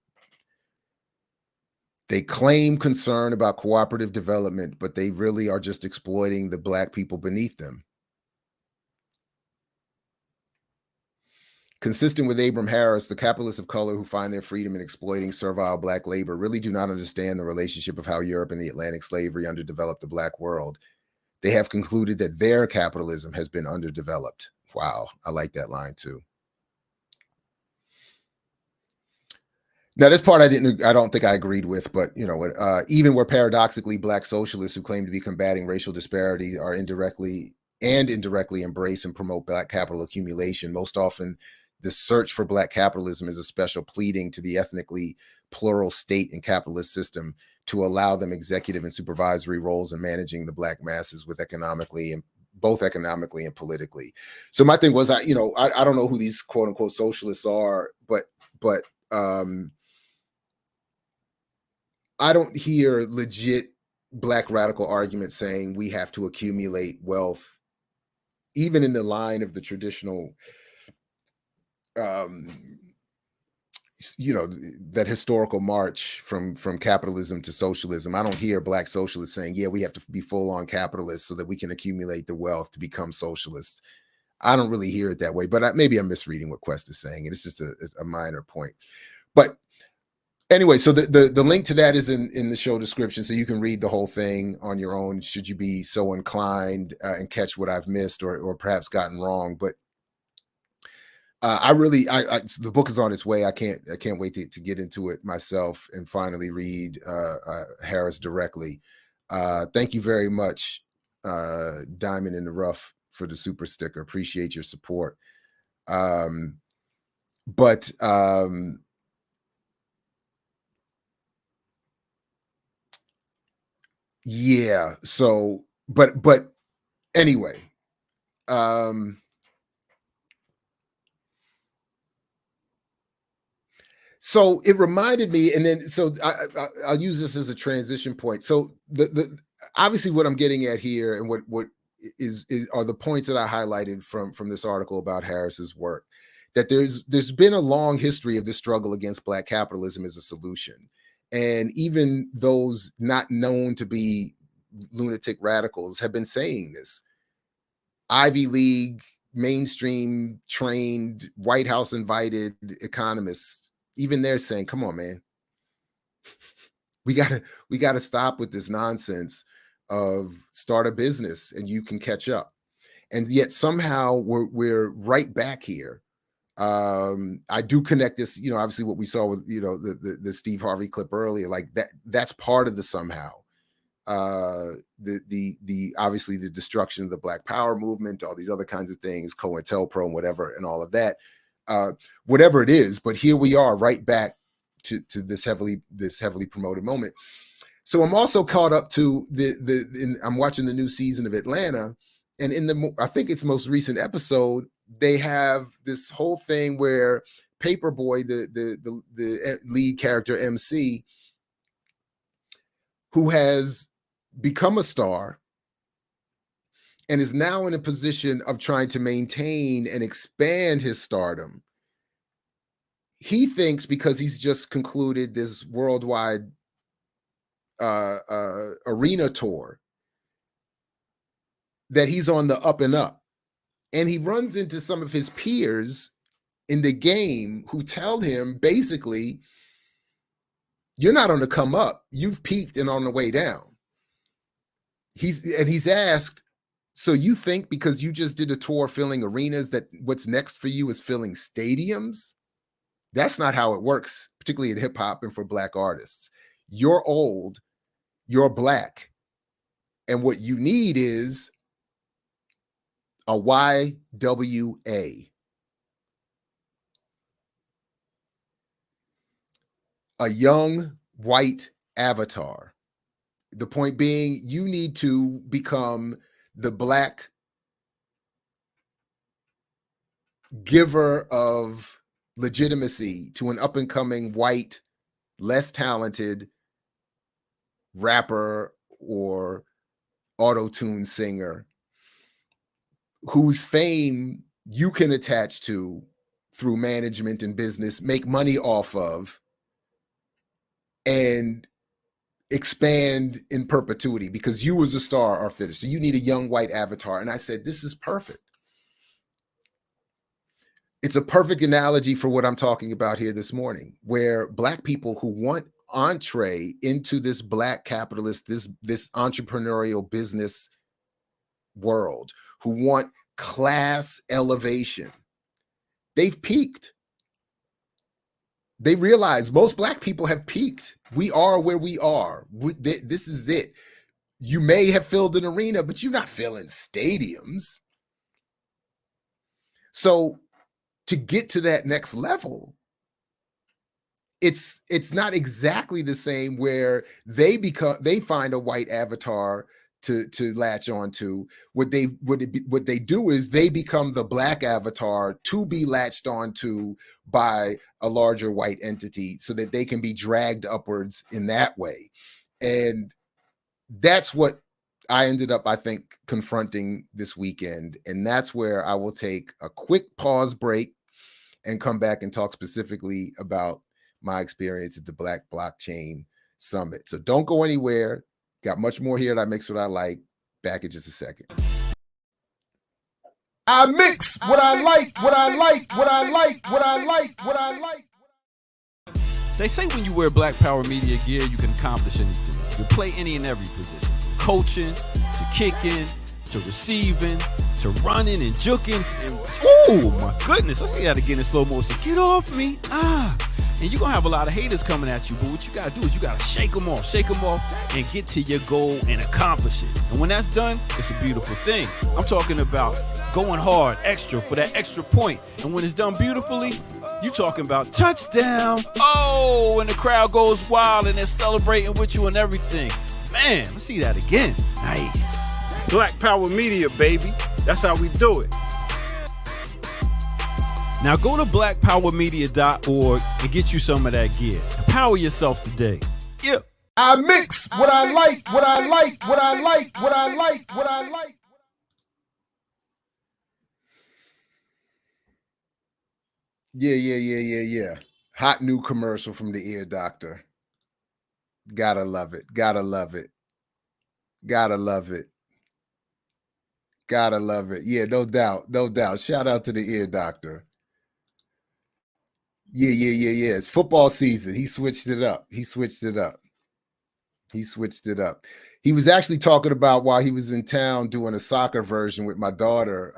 they claim concern about cooperative development, but they really are just exploiting the Black people beneath them. Consistent with Abram Harris, the capitalists of color who find their freedom in exploiting servile Black labor really do not understand the relationship of how Europe and the Atlantic slavery underdeveloped the Black world. They have concluded that their capitalism has been underdeveloped. Wow, I like that line too. Now, this part I don't think I agreed with, but even where paradoxically Black socialists who claim to be combating racial disparity are indirectly embrace and promote Black capital accumulation, most often the search for Black capitalism is a special pleading to the ethnically plural state and capitalist system to allow them executive and supervisory roles in managing the Black masses with both economically and politically. So my thing was, I don't know who these quote unquote socialists are, but I don't hear legit Black radical arguments saying we have to accumulate wealth, even in the line of the traditional, that historical march from capitalism to socialism. I don't hear Black socialists saying, yeah, we have to be full on capitalists so that we can accumulate the wealth to become socialists. I don't really hear it that way, but maybe I'm misreading what Quest is saying. And it's just a minor point. But anyway, so the link to that is in the show description, so you can read the whole thing on your own, should you be so inclined, and catch what I've missed or perhaps gotten wrong. But the book is on its way. I can't wait to get into it myself and finally read Harris directly. Thank you very much, Diamond in the Rough, for the super sticker. Appreciate your support. Yeah. So, but anyway, so it reminded me, and then so I'll use this as a transition point. So the obviously what I'm getting at here, and what is are the points that I highlighted from this article about Harris's work, that there's been a long history of this struggle against Black capitalism as a solution. And even those not known to be lunatic radicals have been saying this. Ivy League, mainstream trained, White House invited economists, even they're saying, come on, man, we gotta stop with this nonsense of start a business and you can catch up. And yet somehow we're right back here. I do connect this, obviously what we saw with, the Steve Harvey clip earlier, like that's part of the somehow. The obviously the destruction of the Black Power movement, all these other kinds of things, COINTELPRO and whatever, and all of that, whatever it is. But here we are right back to this heavily promoted moment. So I'm also caught up to I'm watching the new season of Atlanta, and I think its most recent episode, they have this whole thing where Paperboy, the lead character MC, who has become a star and is now in a position of trying to maintain and expand his stardom. He thinks because he's just concluded this worldwide arena tour that he's on the up and up. And he runs into some of his peers in the game who tell him basically, you're not on the come up, you've peaked and on the way down. He's asked, so you think because you just did a tour filling arenas that what's next for you is filling stadiums? That's not how it works, particularly in hip hop and for Black artists. You're old, you're Black, and what you need is a YWA. A young white avatar. The point being, you need to become the Black giver of legitimacy to an up and coming white, less talented rapper or auto-tune singer whose fame you can attach to through management and business, make money off of, and expand in perpetuity because you as a star are finished. So you need a young white avatar. And I said, this is perfect. It's a perfect analogy for what I'm talking about here this morning, where Black people who want entree into this Black capitalist, this entrepreneurial business world, who want class elevation, they've peaked. They realize most Black people have peaked. We are where we are. This is it. You may have filled an arena, but you're not filling stadiums. So to get to that next level, it's not exactly the same where they find a white avatar to latch onto. What they do is they become the Black avatar to be latched onto by a larger white entity so that they can be dragged upwards in that way. And that's what I ended up, I think, confronting this weekend. And that's where I will take a quick pause break and come back and talk specifically about my experience at the Black Blockchain Summit. So don't go anywhere. Got much more here that I mix what I like. Back in just a second. I mix what I like, what I like, what I like, what I like, what I like. They say when you wear Black Power Media gear, you can accomplish anything. You play any and every position. Coaching, to kicking, to receiving, to running and juking. And oh my goodness, I see how to get in slow motion. Get off me. And you're going to have a lot of haters coming at you, but what you got to do is you got to shake them off, and get to your goal and accomplish it. And when that's done, it's a beautiful thing. I'm talking about going hard, extra, for that extra point. And when it's done beautifully, you talking about touchdown. Oh, and the crowd goes wild and they're celebrating with you and everything. Man, let's see that again. Nice. Black Power Media, baby. That's how we do it. Now go to blackpowermedia.org and get you some of that gear. Empower yourself today. Yeah. I mix what I like, what I like, what I like, what I like, what I like. Yeah. Hot new commercial from the ear doctor. Gotta love it. Gotta love it. Gotta love it. Gotta love it. Yeah, no doubt. No doubt. Shout out to the ear doctor. Yeah. It's football season. He switched it up. He was actually talking about while he was in town doing a soccer version with my daughter.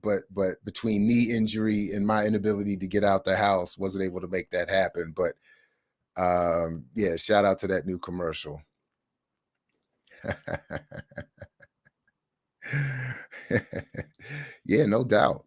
But between knee injury and my inability to get out the house, wasn't able to make that happen. But yeah, shout out to that new commercial. Yeah, no doubt.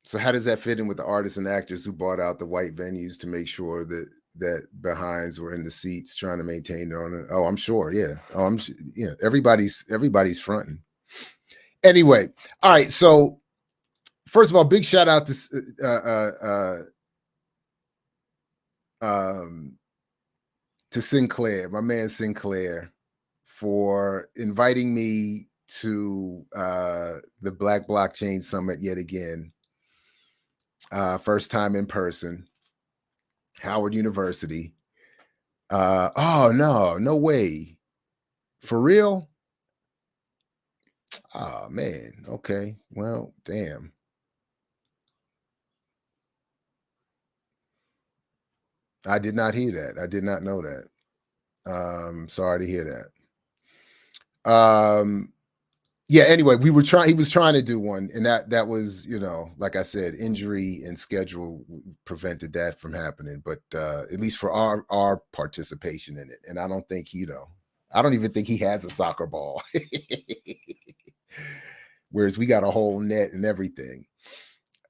So how does that fit in with the artists and actors who bought out the white venues to make sure that behinds were in the seats trying to maintain their own? Oh, I'm sure. Yeah. Oh, everybody's fronting. Anyway. All right. So first of all, big shout out to Sinclair, my man Sinclair, for inviting me to the Black Blockchain Summit yet again. First time in person, Howard University. Oh, no way. For real? Oh, man. Okay. Well, damn. I did not hear that. I did not know that. Sorry to hear that. Yeah, anyway, he was trying to do one, and that was, like I said, injury and schedule prevented that from happening, but at least for our participation in it. And I don't think, I don't even think he has a soccer ball. Whereas we got a whole net and everything.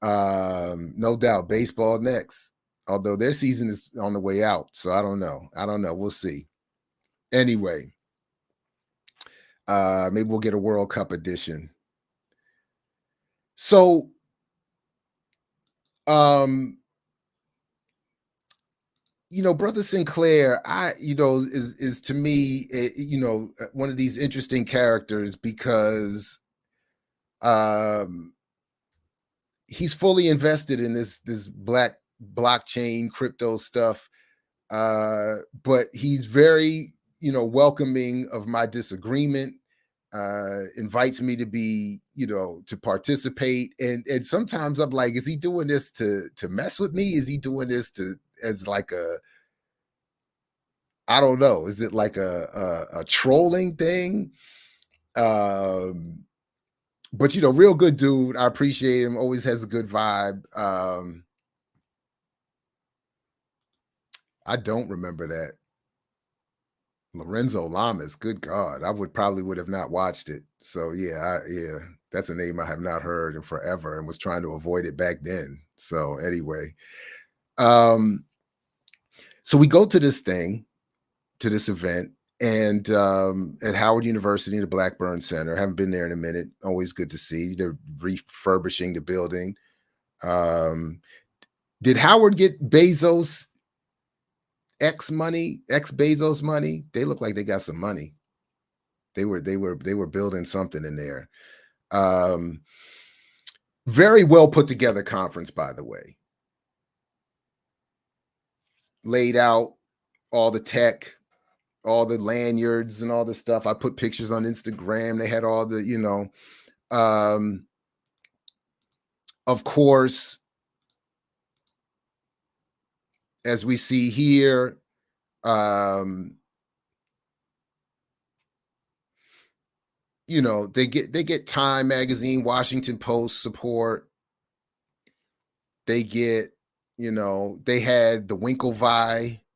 No doubt, baseball next. Although their season is on the way out, so I don't know. We'll see. Anyway. Maybe we'll get a World Cup edition. So, Brother Sinclair, is to me, one of these interesting characters because, he's fully invested in this Black blockchain crypto stuff, but he's very, welcoming of my disagreement, invites me to be, to participate. And sometimes I'm like, is he doing this to mess with me? Is he doing this as like I don't know. Is it like a trolling thing? But real good dude. I appreciate him. Always has a good vibe. I don't remember that. Lorenzo Lamas, good God. I would have not watched it. So yeah, that's a name I have not heard in forever and was trying to avoid it back then. So anyway, so we go to this event, and at Howard University, the Blackburn Center. Haven't been there in a minute. Always good to see. They're refurbishing the building. Did Howard get Bezos ex Bezos money? They look like they got some money. They were building something in there. Very well put together conference, by the way. Laid out all the tech, all the lanyards and all the stuff. I put pictures on Instagram. They had all the, of course, as we see here, they get Time Magazine, Washington Post support. They get, they had the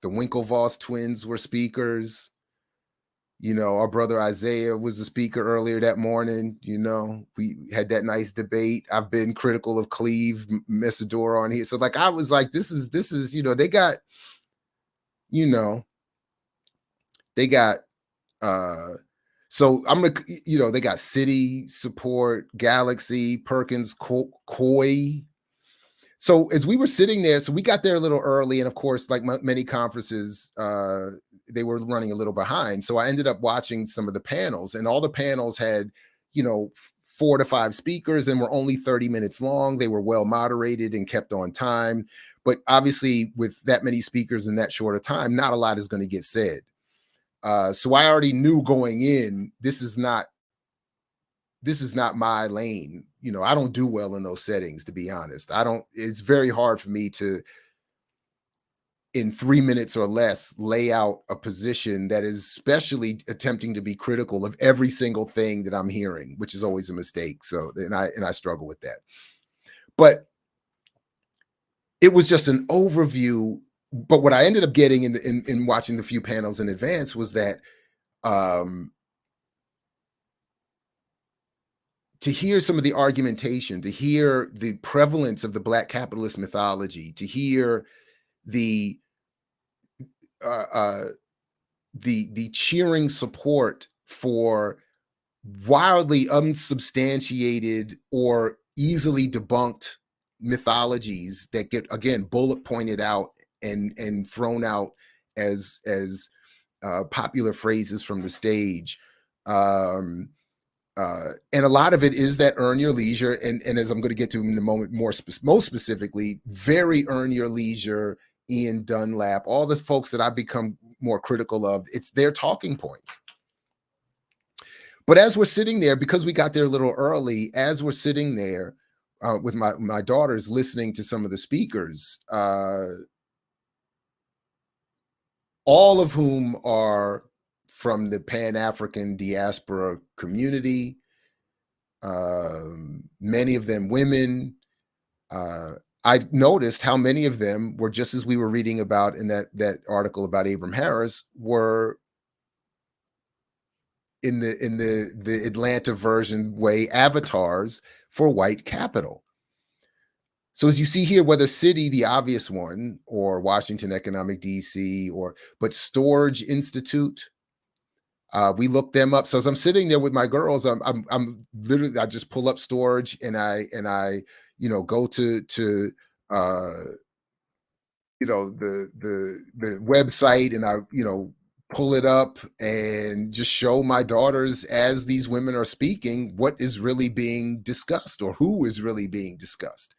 Winklevoss twins were speakers. Our brother Isaiah was a speaker earlier that morning. We had that nice debate. I've been critical of Cleve Messidor on here. So I was like, this is, they got, they got, so I'm going to, they got City support, Galaxy, Perkins, Coy. So as we were sitting there, so we got there a little early, and of course, like many conferences, they were running a little behind. So I ended up watching some of the panels, and all the panels had, 4 to 5 speakers and were only 30 minutes long. They were well moderated and kept on time. But obviously, with that many speakers in that short a time, not a lot is going to get said. So I already knew going in, this is not my lane. I don't do well in those settings, to be honest. It's very hard for me to, in 3 minutes or less, lay out a position that is especially attempting to be critical of every single thing that I'm hearing, which is always a mistake. So, and I struggle with that. But it was just an overview. But what I ended up getting in watching the few panels in advance was that to hear some of the argumentation, to hear the prevalence of the Black capitalist mythology, to hear the cheering support for wildly unsubstantiated or easily debunked mythologies that get, again, bullet pointed out and thrown out as popular phrases from the stage. And a lot of it is that earn your leisure. And as I'm going to get to in a moment, most specifically, very earn your leisure, Ian Dunlap, all the folks that I've become more critical of, it's their talking points. But as we're sitting there, because we got there a little early, as we're sitting there with my daughters listening to some of the speakers, all of whom are from the Pan-African diaspora community, many of them women. I noticed how many of them were, just as we were reading about in that article about Abram Harris, were in the Atlanta version way avatars for white capital. So as you see here, whether City, the obvious one, or Washington Economic DC, but Storage Institute, we looked them up. So as I'm sitting there with my girls, I'm literally, I just pull up Storage and I go to the website, and I pull it up and just show my daughters, as these women are speaking, what is really being discussed or who is really being discussed.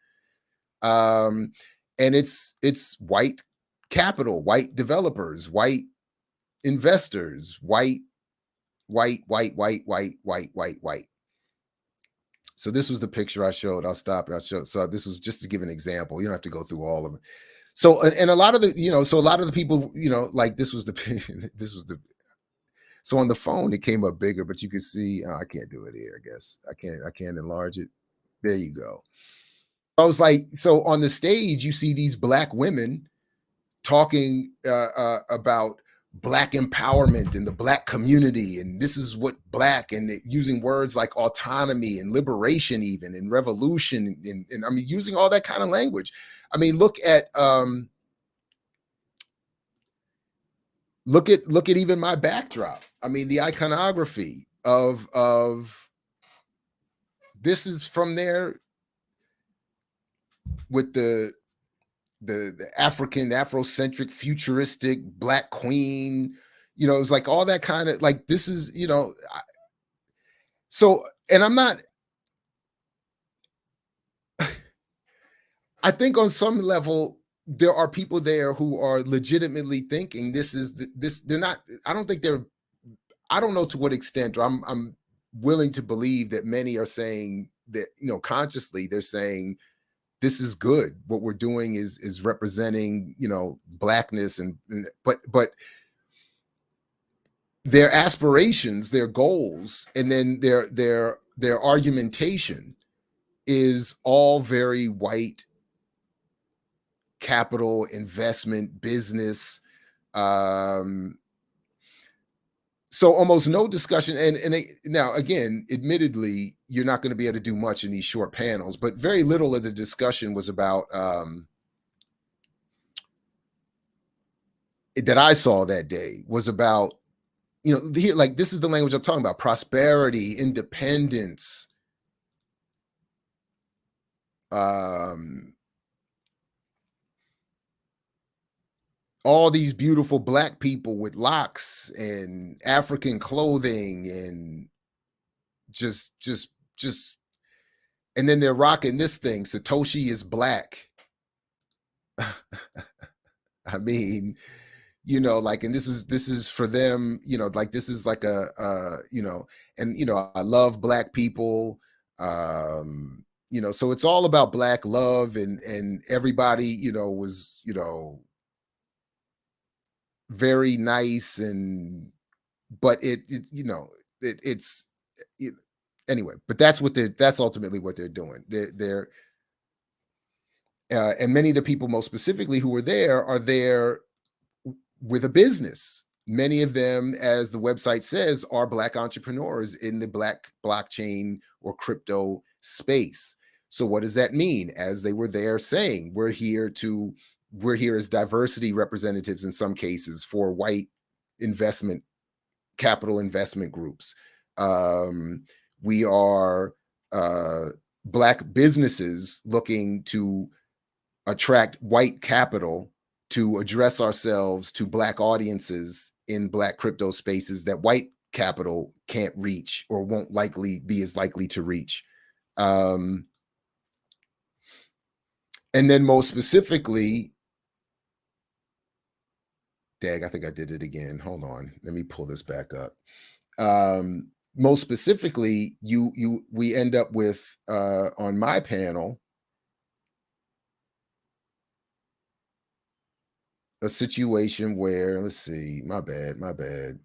And it's white capital, white developers, white investors, white. So this was the picture I showed. I'll stop. So this was just to give an example. You don't have to go through all of it. So, and a lot of the, so a lot of the people, like this was the. So on the phone, it came up bigger, but you can see, I can't do it here, I guess. I can't enlarge it. There you go. I was like, so on the stage, you see these Black women talking about Black empowerment and the Black community, and this is what Black, and using words like autonomy and liberation, even, and revolution, and I mean, using all that kind of language. I mean, look at even my backdrop. I mean, the iconography of this is from there with the African, Afrocentric, futuristic Black queen, you know, it's like all that kind of, like, this is, you know, so, and I'm not, I think on some level, there are people there who are legitimately thinking they're not, I don't think they're, I don't know to what extent, or I'm willing to believe that many are saying that, you know, consciously they're saying, this is good. What we're doing is representing, you know, Blackness, but their aspirations, their goals, and then their argumentation is all very white, capital, investment, business. So almost no discussion. Now, again, admittedly, you're not going to be able to do much in these short panels, but very little of the discussion was about that I saw that day was about, you know, here, like, this is the language I'm talking about: prosperity, independence, all these beautiful Black people with locks and African clothing, and just, and then they're rocking this thing, Satoshi is Black. I mean, you know, like, and this is for them, you know, like, this is like you know, and, you know, I love Black people, you know, so it's all about Black love, and everybody, you know, was, you know, very nice, and but it you know, it's you know, anyway, but that's ultimately what they're doing. They're and many of the people, most specifically, who are there with a business. Many of them, as the website says, are Black entrepreneurs in the Black blockchain or crypto space. So what does that mean? As they were there saying, we're here as diversity representatives in some cases for white capital investment groups. We are Black businesses looking to attract white capital to address ourselves to Black audiences in Black crypto spaces that white capital can't reach or won't be as likely to reach. And then most specifically, I think I did it again. Hold on. Let me pull this back up. Most specifically, we end up with, on my panel, a situation where, let's see, my bad.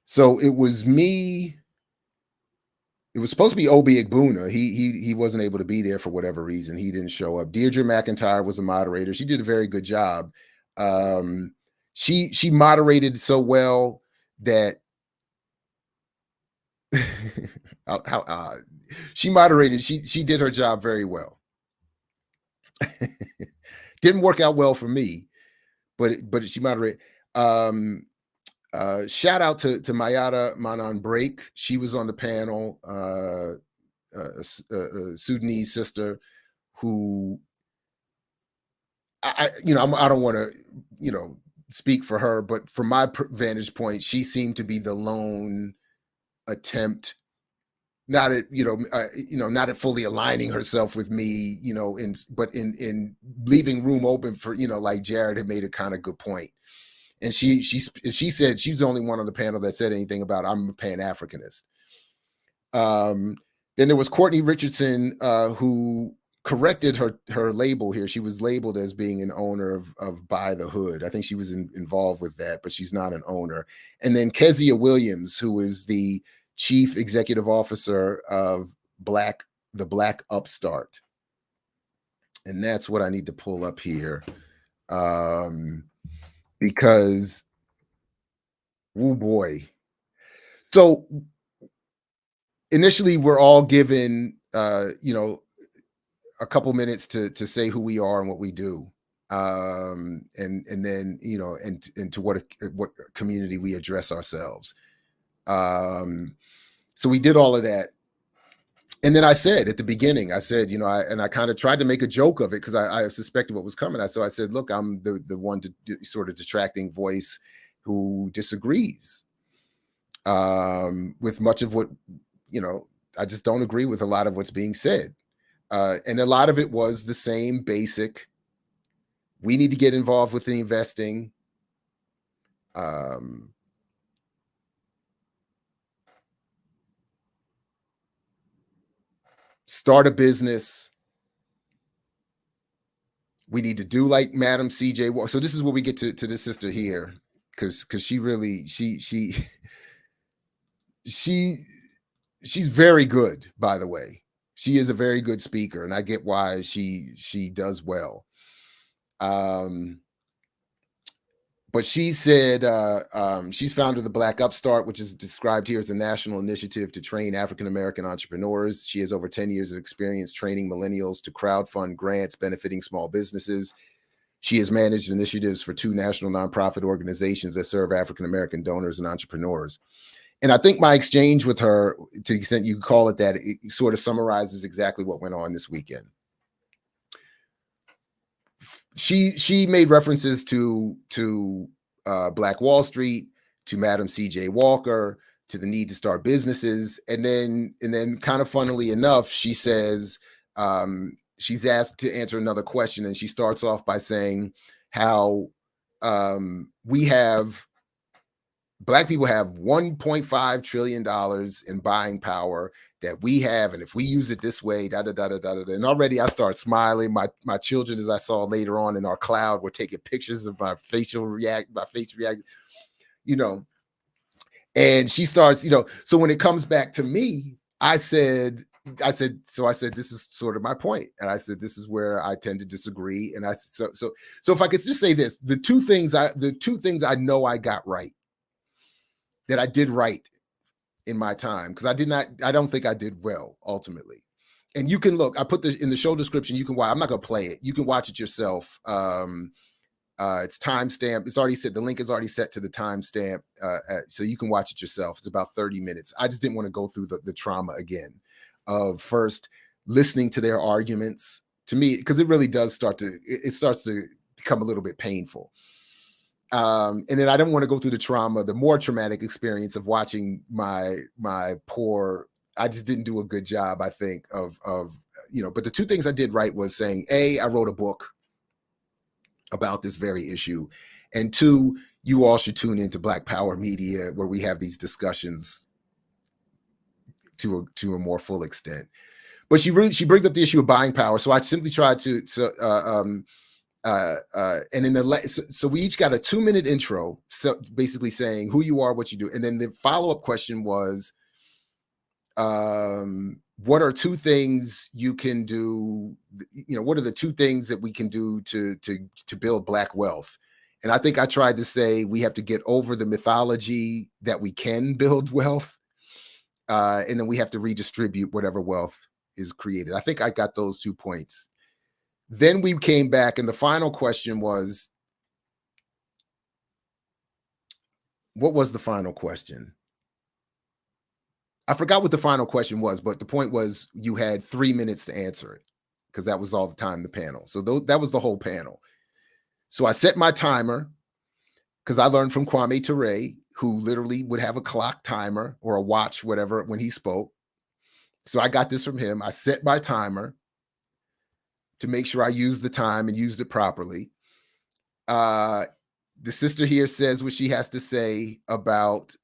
So it was me. It was supposed to be Obi Igbuna. He wasn't able to be there for whatever reason. He didn't show up. Deirdre McIntyre was a moderator. She did a very good job. She moderated so well that how odd. She moderated. She did her job very well. Didn't work out well for me, but she moderated. Shout out to Mayada Manan Break. She was on the panel, a Sudanese sister who I don't want to, you know, speak for her, but from my vantage point, she seemed to be the lone attempt, not at fully aligning herself with me, you know, but in leaving room open for, you know, like Jared had made a kind of good point. And she said she's the only one on the panel that said anything about I'm a Pan-Africanist. Then there was Courtney Richardson, who corrected her label here. She was labeled as being an owner of By the Hood. I think she was involved with that, but she's not an owner. And then Kezia Williams, who is the chief executive officer of the Black Upstart. And that's what I need to pull up here. Because, woo boy. So initially we're all given, a couple minutes to say who we are and what we do. And then, and to what community we address ourselves. So we did all of that. And then I said at the beginning, I said, I kind of tried to make a joke of it because I suspected what was coming. So I said, look, I'm the one sort of detracting voice who disagrees with much of what, I just don't agree with a lot of what's being said. And a lot of it was the same basic, we need to get involved with the investing. Start a business. We need to do like Madam CJ Walker. So this is where we get to this sister here, because she really, she's very good, by the way. She is a very good speaker, and I get why she does well. But she said she's founder of the Black Upstart, which is described here as a national initiative to train African-American entrepreneurs. She has over 10 years of experience training millennials to crowdfund grants benefiting small businesses. She has managed initiatives for 2 national nonprofit organizations that serve African-American donors and entrepreneurs. And I think my exchange with her, to the extent you could call it that, it sort of summarizes exactly what went on this weekend. She made references to Black Wall Street, to Madam CJ Walker, to the need to start businesses, and then kind of funnily enough, she says she's asked to answer another question, and she starts off by saying how Black people have $1.5 trillion in buying power that we have, and if we use it this way, da da da da da da. And already I start smiling. My children, as I saw later on in our cloud, were taking pictures of my face react, And she starts, So when it comes back to me, I said, this is sort of my point, and I said this is where I tend to disagree. And I so if I could just say this, the two things I know I got right, that I did right in my time, because I don't think I did well ultimately. And you can look, I put in the show description, you can watch, I'm not going to play it. You can watch it yourself. It's timestamped. It's already set. The link is already set to the timestamp. So you can watch it yourself. It's about 30 minutes. I just didn't want to go through the trauma again of first listening to their arguments, to me, because it really does starts to become a little bit painful. And then I don't want to go through the more traumatic experience of watching my poor, I just didn't do a good job, I think, of but the two things I did right was saying, A, I wrote a book about this very issue. And 2, you all should tune into Black Power Media, where we have these discussions to a more full extent. But she brings up the issue of buying power. So I simply tried to and in so we each got a 2-minute intro, so basically saying who you are, what you do. And then the follow-up question was, what are 2 things you can do? What are the 2 things that we can do to build Black wealth? And I think I tried to say we have to get over the mythology that we can build wealth, and then we have to redistribute whatever wealth is created. I think I got those 2 points. Then we came back, and the final question was, what was the final question? I forgot what the final question was, but the point was you had 3 minutes to answer it, because that was all the time in the panel. So that was the whole panel. So I set my timer, because I learned from Kwame Ture, who literally would have a clock timer or a watch, whatever, when he spoke. So I got this from him. I set my timer to make sure I used the time and used it properly. The sister here says what she has to say about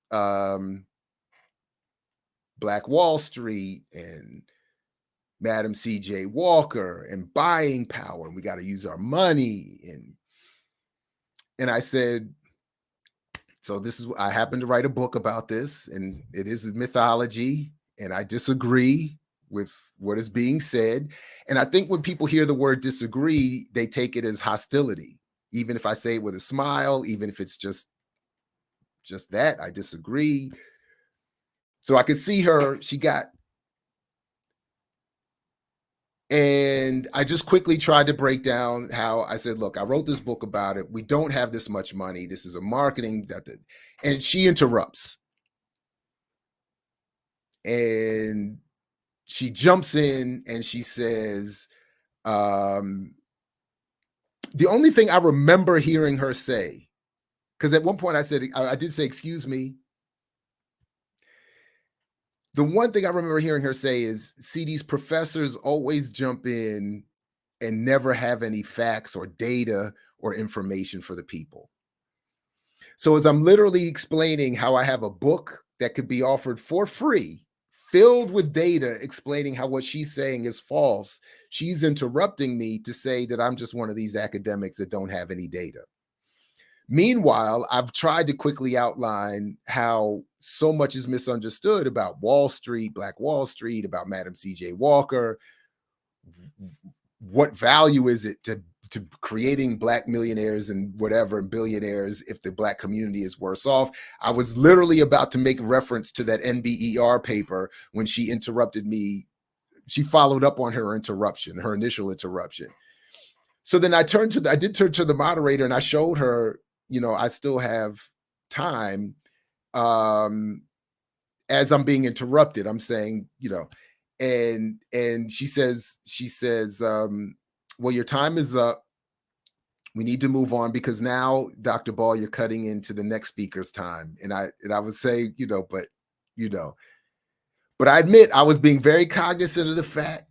Black Wall Street and Madam CJ Walker and buying power, and we got to use our money. And I said, so this is, I happen to write a book about this, and it is mythology, and I disagree with what is being said. And I think when people hear the word disagree, they take it as hostility. Even if I say it with a smile, even if it's just that, I disagree. So I could see her, she got, and I just quickly tried to break down how I said, look, I wrote this book about it. We don't have this much money. This is a marketing, and she interrupts. And she jumps in and she says, the only thing I remember hearing her say, because at one point I said, I did say, excuse me. The one thing I remember hearing her say is, see, these professors always jump in and never have any facts or data or information for the people. So as I'm literally explaining how I have a book that could be offered for free, filled with data explaining how what she's saying is false, she's interrupting me to say that I'm just one of these academics that don't have any data. Meanwhile, I've tried to quickly outline how so much is misunderstood about Wall Street, Black Wall Street, about Madam CJ Walker. What value is it to creating Black millionaires and whatever and billionaires if the Black community is worse off? I was literally about to make reference to that NBER paper when she interrupted me. She followed up on her interruption, her initial interruption. So then I did turn to the moderator and I showed her, you know, I still have time. As I'm being interrupted, I'm saying, you know, and she says, well, your time is up. We need to move on because now, Dr. Ball, you're cutting into the next speaker's time. And I would say, but I admit I was being very cognizant of the fact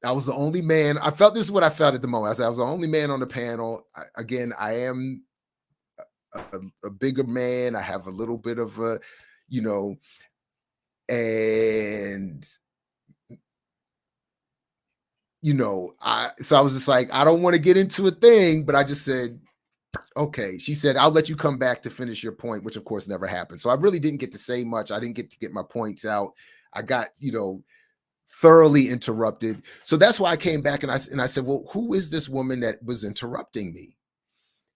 I was the only man. I felt this is what I felt at the moment. I said I was the only man on the panel. I am a bigger man. I have a little bit of a, and so I was just like, I don't want to get into a thing, but I just said, okay. She said, I'll let you come back to finish your point, which of course never happened. So I really didn't get to say much. I didn't get to get my points out. I got, thoroughly interrupted. So that's why I came back and I said, well, who is this woman that was interrupting me?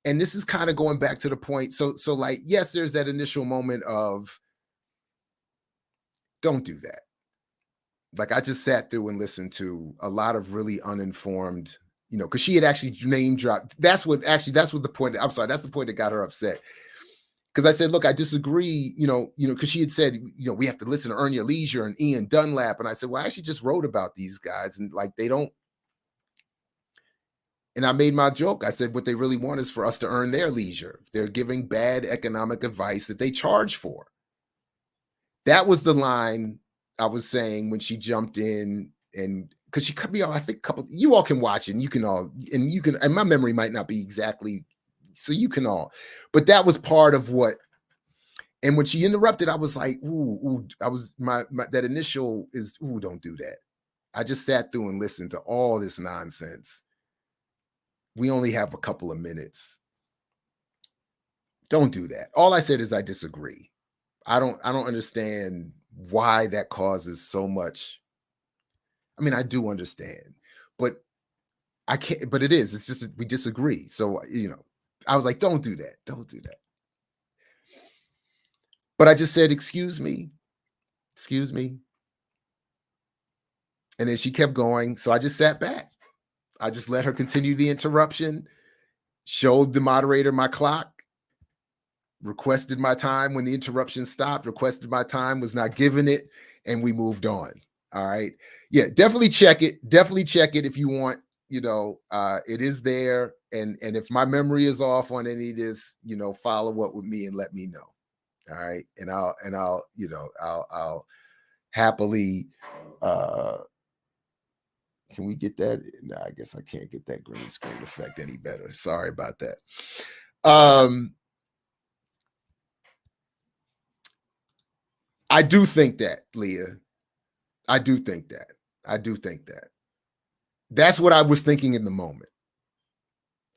And this is kind of going back to the point. So like, yes, there's that initial moment of don't do that. Like I just sat through and listened to a lot of really uninformed, because she had actually name dropped. That's what the point. I'm sorry. That's the point that got her upset. Because I said, look, I disagree, because she had said, we have to listen to Earn Your Leisure and Ian Dunlap. And I said, well, I actually just wrote about these guys and like, they don't. And I made my joke. I said, what they really want is for us to earn their leisure. They're giving bad economic advice that they charge for. That was the line I was saying when she jumped in, and because she cut me off, I think you all can watch it and and my memory might not be exactly, so you can all, but that was part of what, and when she interrupted, I was like, ooh, I was, my that initial is, ooh, don't do that. I just sat through and listened to all this nonsense. We only have a couple of minutes. Don't do that. All I said is I disagree. I don't understand why that causes so much. I mean, I do understand, but I can't, but it's just, we disagree. So, I was like, don't do that. Don't do that. But I just said, excuse me. And then she kept going. So I just sat back. I just let her continue the interruption, showed the moderator my clock, requested my time when the interruption stopped, requested my time, was not given it, and we moved on. All right. Yeah, definitely check it. Definitely check it if you want. It is there. And if my memory is off on any of this, follow up with me and let me know. All right. And I'll happily, can we get that? No, I guess I can't get that green screen effect any better. Sorry about that. I do think that, Leah. I do think that. I do think that. That's what I was thinking in the moment.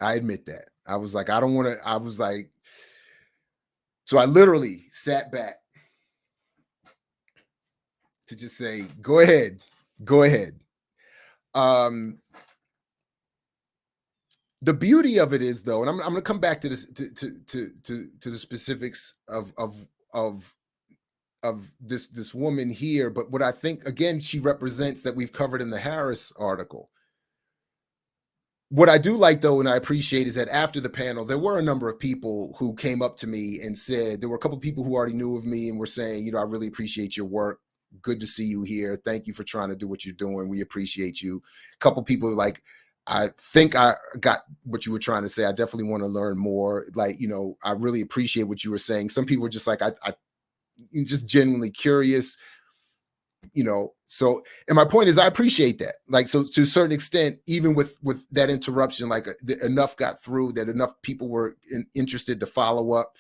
I admit that. I was like, I don't want to, I was like, so I literally sat back to just say, go ahead. The beauty of it is, though, and I'm going to come back to this to the specifics of this woman here, but what I think again she represents that we've covered in the Harris article. What I do like, though, and I appreciate is that after the panel, there were a number of people who came up to me and said, there were a couple of people who already knew of me and were saying, you know, I really appreciate your work. Good to see you here. Thank you for trying to do what you're doing. We appreciate you. A couple people were like, I think I got what you were trying to say. I definitely want to learn more. Like, you know, I really appreciate what you were saying. Some people were just like, I'm just genuinely curious, you know. So, and my point is, I appreciate that. Like, so to a certain extent, even with that interruption, like enough got through that enough people were interested to follow up.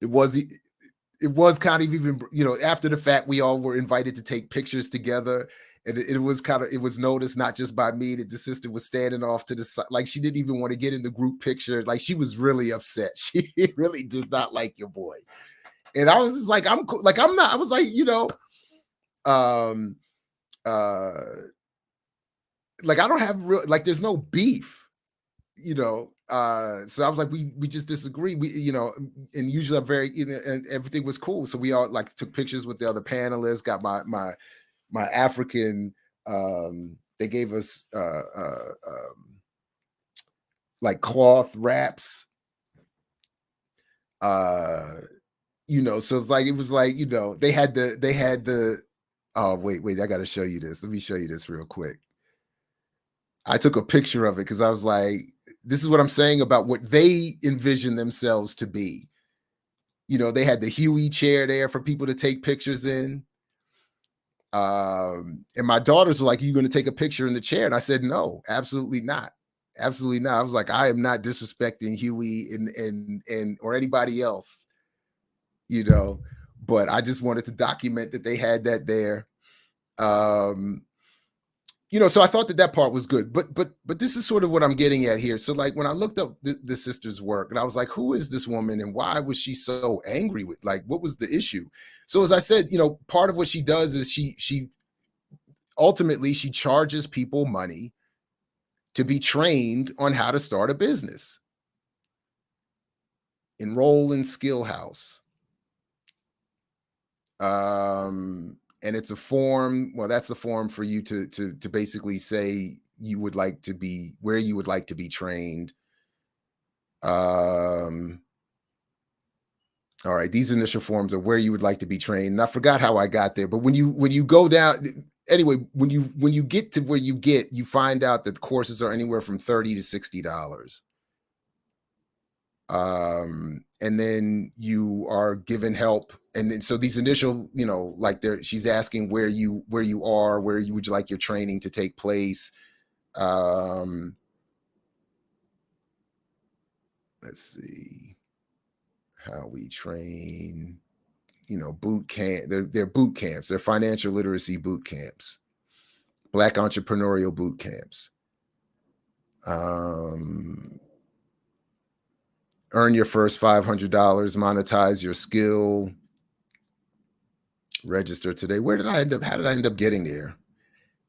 It was kind of even, you know, after the fact, we all were invited to take pictures together. And it was noticed not just by me that the sister was standing off to the side. Like, she didn't even want to get in the group picture. Like, she was really upset. She really does not like your boy. And I was just like, I'm cool. Like, I'm not, I was like, you know, like, I don't have real, like, there's no beef, you know. So I was like, we just disagree. We, you know, and usually I'm very, you know, and everything was cool. So we all like took pictures with the other panelists, got my African, they gave us like cloth wraps, you know, so it's like, it was like, you know, they had the, oh, wait, I got to show you this. Let me show you this real quick. I took a picture of it because I was like, this is what I'm saying about what they envision themselves to be. You know, they had the Huey chair there for people to take pictures in. And my daughters were like, are you going to take a picture in the chair? And I said, no, absolutely not. Absolutely not. I was like, I am not disrespecting Huey and or anybody else, you know, but I just wanted to document that they had that there. You know, so I thought that part was good, but this is sort of what I'm getting at here. So like when I looked up the sister's work and I was like, who is this woman and why was she so angry with, like, what was the issue? So as I said, you know, part of what she does is she ultimately, she charges people money to be trained on how to start a business. Enroll in Skill House. And it's a form. Well, that's a form for you to basically say you would like to be, where you would like to be trained. All right, these initial forms are where you would like to be trained. And I forgot how I got there, but when you go down, anyway, when you get to where you get, you find out that the courses are anywhere from $30 to $60. And then you are given help. And then, so these initial, you know, like she's asking where you are, where you would like your training to take place. Let's see how we train, you know, boot camp. They're boot camps. They're financial literacy boot camps, Black entrepreneurial boot camps. Earn your first $500, monetize your skill, register today. Where did I end up? How did I end up getting there?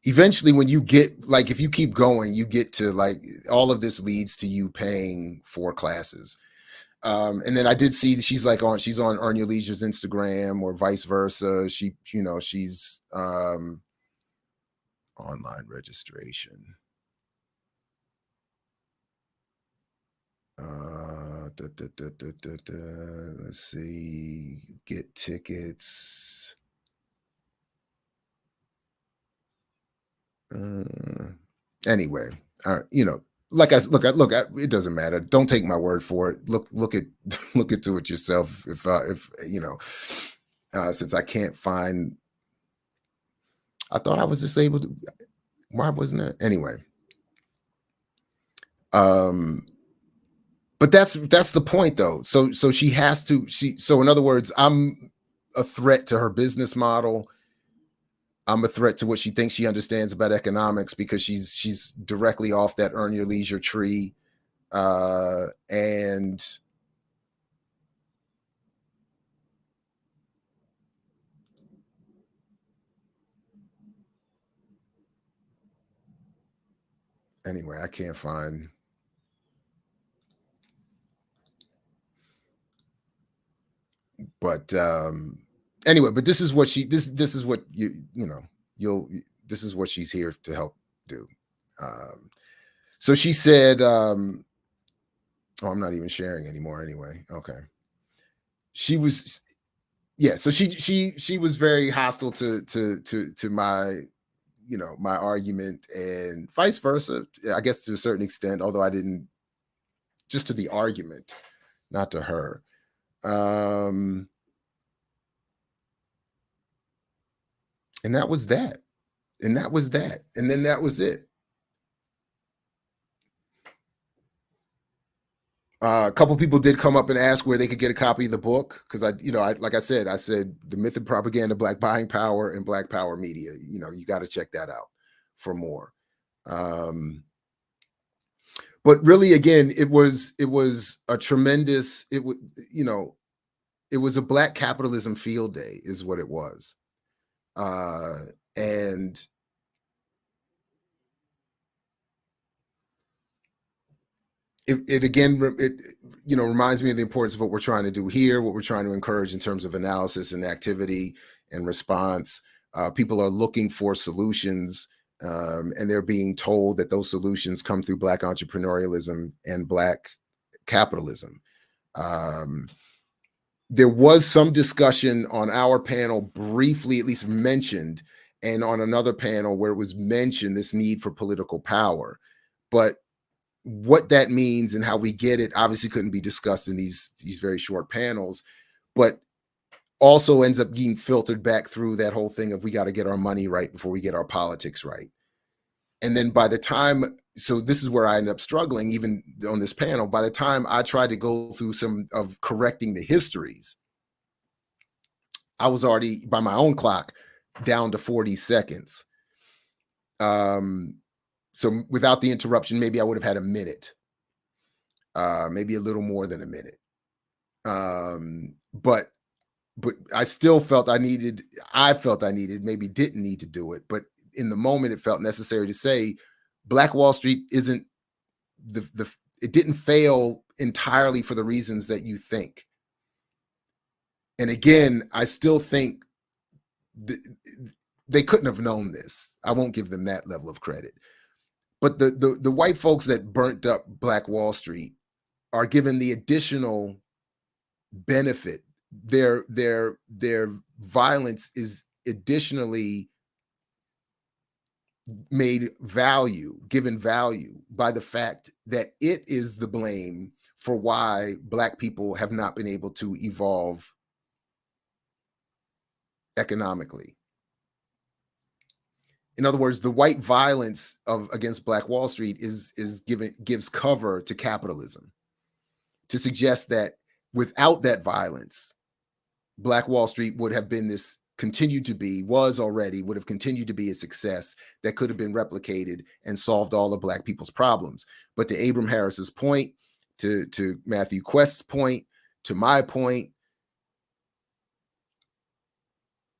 Eventually, when you get, like, if you keep going, you get to, like, all of this leads to you paying for classes. And then I did see she's on Earn Your Leisure's Instagram or vice versa. She, you know, she's online registration. Let's see, get tickets. Anyway, you know, look, it doesn't matter. Don't take my word for it. Look into it yourself. If you know, since I can't find, I thought I was just able to. Why wasn't it? Anyway. But that's the point, though. So she has to. So in other words, I'm a threat to her business model. I'm a threat to what she thinks she understands about economics because she's directly off that earn your leisure tree. And anyway, I can't find. But anyway, but this is what this is what this is what she's here to help do. So she said, oh, I'm not even sharing anymore anyway. Okay. She was, yeah. So she was very hostile to my, my argument, and vice versa, I guess, to a certain extent, although I didn't, just to the argument, not to her. And that was that. And that was that. And then that was it. A couple people did come up and ask where they could get a copy of the book, because like I said, The Myth and Propaganda, Black Buying Power and Black Power Media. You got to check that out for more. But really, again, it was a tremendous. It was a Black capitalism field day, is what it was, and it again, reminds me of the importance of what we're trying to do here, what we're trying to encourage in terms of analysis and activity and response. People are looking for solutions, and they're being told that those solutions come through Black entrepreneurialism and Black capitalism. There was some discussion on our panel, briefly at least mentioned, and on another panel where it was mentioned, this need for political power. But what that means and how we get it obviously couldn't be discussed in these very short panels, but also ends up being filtered back through that whole thing of we got to get our money right before we get our politics right. And then by the time, so this is where I end up struggling, even on this panel, by the time I tried to go through some of correcting the histories, I was already, by my own clock, down to 40 seconds. So without the interruption, maybe I would have had a minute, maybe a little more than a minute. But I still felt I needed, maybe didn't need to do it, but in the moment it felt necessary to say Black Wall Street isn't it didn't fail entirely for the reasons that you think. And again, I still think they couldn't have known this. I won't give them that level of credit. But the white folks that burnt up Black Wall Street are given the additional benefit. Their violence is additionally given value by the fact that it is the blame for why Black people have not been able to evolve economically. In other words, the white violence against Black Wall Street gives cover to capitalism, to suggest that without that violence, Black Wall Street would have been would have continued to be a success that could have been replicated and solved all of Black people's problems. But to Abram Harris's point, to Matthew Quest's point, to my point,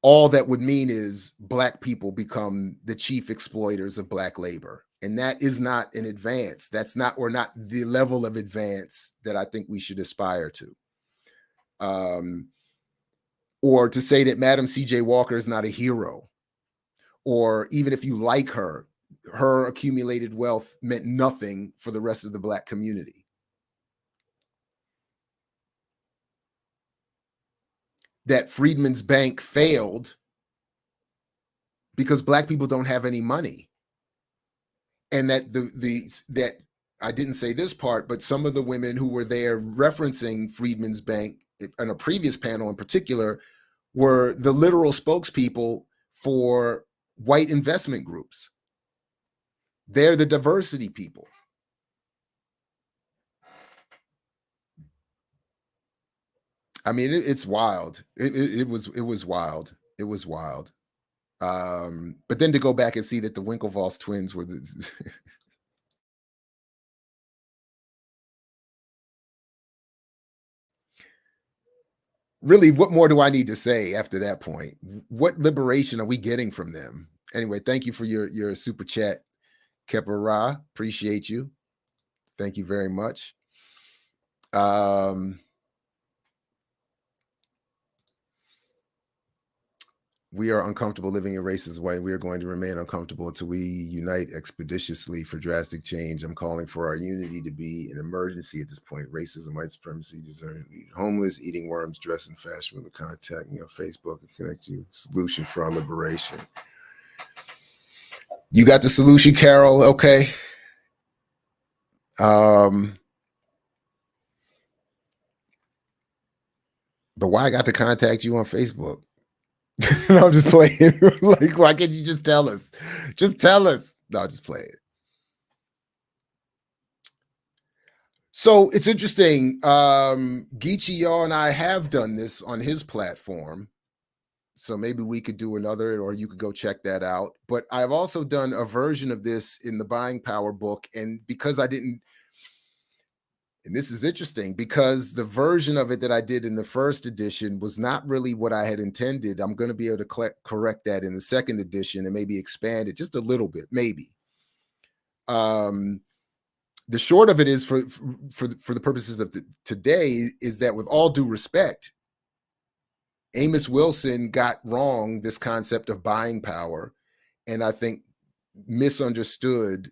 all that would mean is Black people become the chief exploiters of Black labor. And that is not an advance. That's not, or not the level of advance that I think we should aspire to. Or to say that Madam C.J. Walker is not a hero, or even if you like her accumulated wealth meant nothing for the rest of the Black community. That Freedmen's Bank failed because Black people don't have any money. And that that I didn't say this part, but some of the women who were there referencing Freedmen's Bank in a previous panel in particular were the literal spokespeople for white investment groups. They're the diversity people. I mean, it's wild. It was wild. It was wild. But then to go back and see that the Winklevoss twins were the really, what more do I need to say after that point? What liberation are we getting from them? Anyway, thank you for your super chat, Kepara. Appreciate you. Thank you very much. We are uncomfortable living in racist way. We are going to remain uncomfortable until we unite expeditiously for drastic change. I'm calling for our unity to be an emergency at this point. Racism, white supremacy, homeless, eating worms, dressed in fashion with contact me on Facebook and connect you. Solution for our liberation. You got the solution, Carol? Okay. But why I got to contact you on Facebook? No, I'm just playing. Like, why can't you just tell us? Just tell us. No, just play it. So it's interesting. Geechee Yaw and I have done this on his platform. So maybe we could do another, or you could go check that out. But I've also done a version of this in the Buying Power book. And because I didn't, and this is interesting, because the version of it that I did in the first edition was not really what I had intended. I'm going to be able to correct that in the second edition and maybe expand it just a little bit, maybe. The short of it is, for the purposes of today, is that with all due respect, Amos Wilson got wrong this concept of buying power, and I think misunderstood.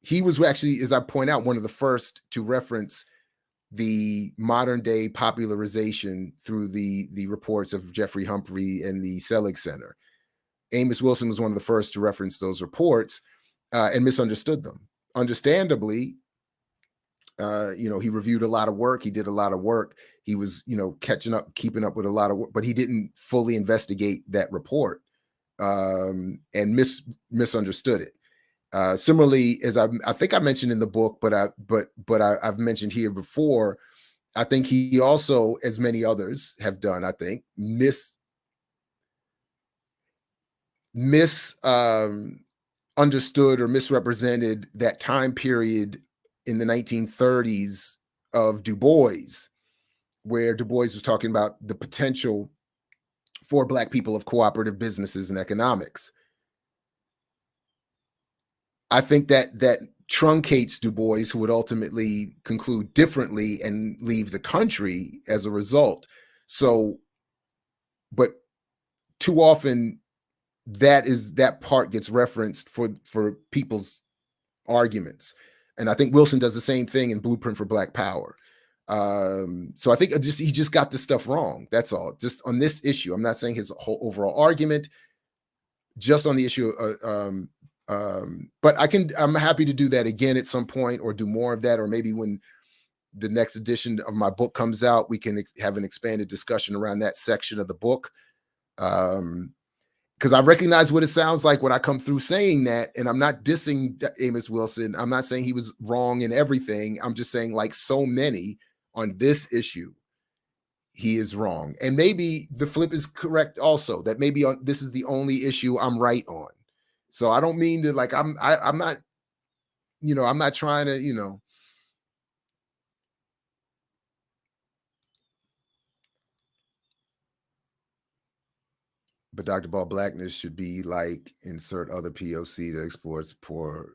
He was actually, as I point out, one of the first to reference the modern day popularization through the reports of Jeffrey Humphrey and the Selig Center. Amos Wilson was one of the first to reference those reports and misunderstood them. Understandably, he reviewed a lot of work. He did a lot of work. He was, catching up, keeping up with a lot of work, but he didn't fully investigate that report and misunderstood it. Similarly, as I think I mentioned in the book, but I've mentioned here before, I think he also, as many others have done, I think, understood or misrepresented that time period in the 1930s of Du Bois, where Du Bois was talking about the potential for Black people of cooperative businesses and economics. I think that truncates Du Bois, who would ultimately conclude differently and leave the country as a result. So, but too often that part gets referenced for people's arguments. And I think Wilson does the same thing in Blueprint for Black Power. So I think he just got this stuff wrong. That's all. Just on this issue. I'm not saying his whole overall argument, just on the issue. But I'm happy to do that again at some point, or do more of that, or maybe when the next edition of my book comes out, we can have an expanded discussion around that section of the book. Because I recognize what it sounds like when I come through saying that, and I'm not dissing Amos Wilson. I'm not saying he was wrong in everything. I'm just saying, like so many on this issue, he is wrong. And maybe the flip is correct also, that maybe this is the only issue I'm right on. So I don't mean to, like, I'm not, I'm not trying to, But Dr. Ball, blackness should be like, insert other POC that explores poor,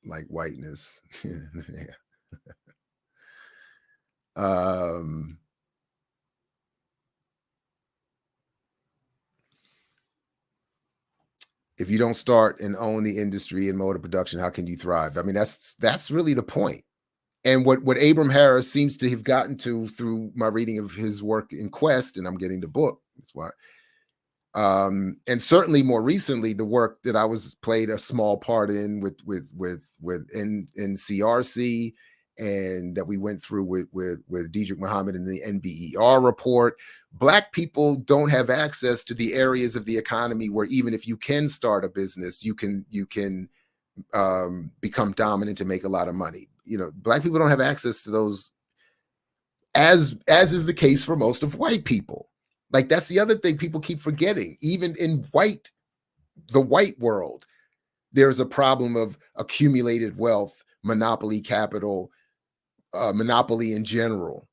like, whiteness. Yeah. If you don't start and own the industry and mode of production, how can you thrive? I mean, that's really the point. And what Abram Harris seems to have gotten to through my reading of his work in Quest, and I'm getting the book, that's why. And certainly more recently, the work that I played a small part in with CRC, and that we went through with Diedrich Muhammad in the NBER report. Black people don't have access to the areas of the economy where, even if you can start a business, you can become dominant and make a lot of money. Black people don't have access to those, as is the case for most of white people. Like, that's the other thing people keep forgetting. Even in white the white world, there's a problem of accumulated wealth, monopoly capital, monopoly in general.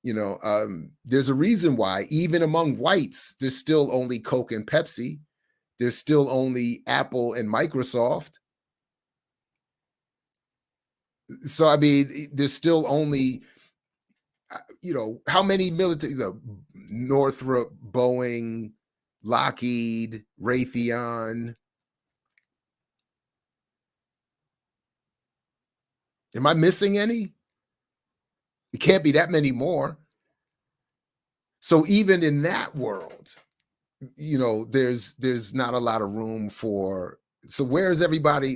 There's a reason why even among whites, there's still only Coke and Pepsi. There's still only Apple and Microsoft. So, I mean, there's still only, how many military, Northrop, Boeing, Lockheed, Raytheon. Am I missing any? It can't be that many more. So even in that world, there's not a lot of room for. So where's everybody?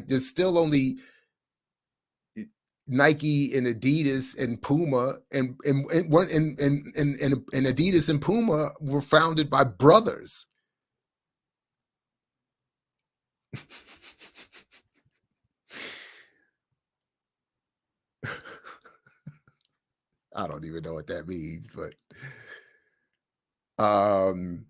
There's still only Nike and Adidas and Puma, and Adidas and Puma were founded by brothers. I don't even know what that means, but I'm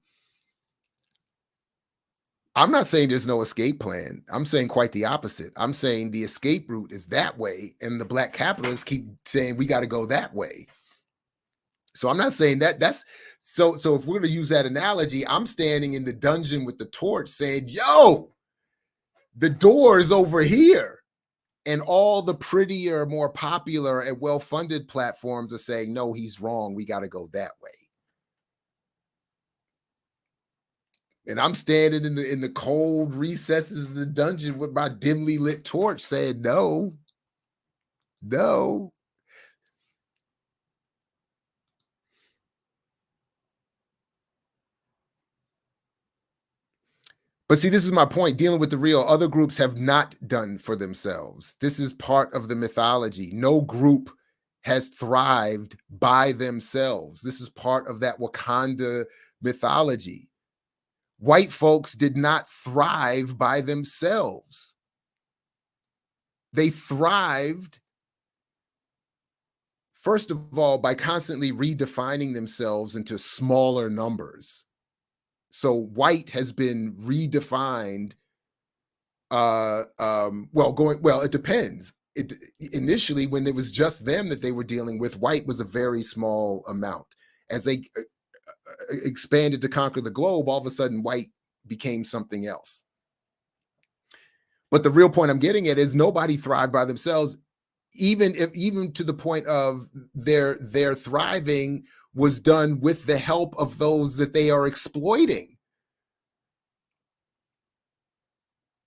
not saying there's no escape plan. I'm saying quite the opposite. I'm saying the escape route is that way, and the black capitalists keep saying we got to go that way. So I'm not saying that's so if we're going to use that analogy, I'm standing in the dungeon with the torch saying, yo, the door is over here. And all the prettier, more popular and well-funded platforms are saying, no, he's wrong. We got to go that way. And I'm standing in the cold recesses of the dungeon with my dimly lit torch saying, no. But see, this is my point. Dealing with the real, other groups have not done for themselves. This is part of the mythology. No group has thrived by themselves. This is part of that Wakanda mythology. White folks did not thrive by themselves. They thrived, first of all, by constantly redefining themselves into smaller numbers. So white has been redefined. It depends. Initially, when it was just them that they were dealing with, white was a very small amount. As they expanded to conquer the globe, all of a sudden, white became something else. But the real point I'm getting at is nobody thrived by themselves, even to the point of their thriving was done with the help of those that they are exploiting.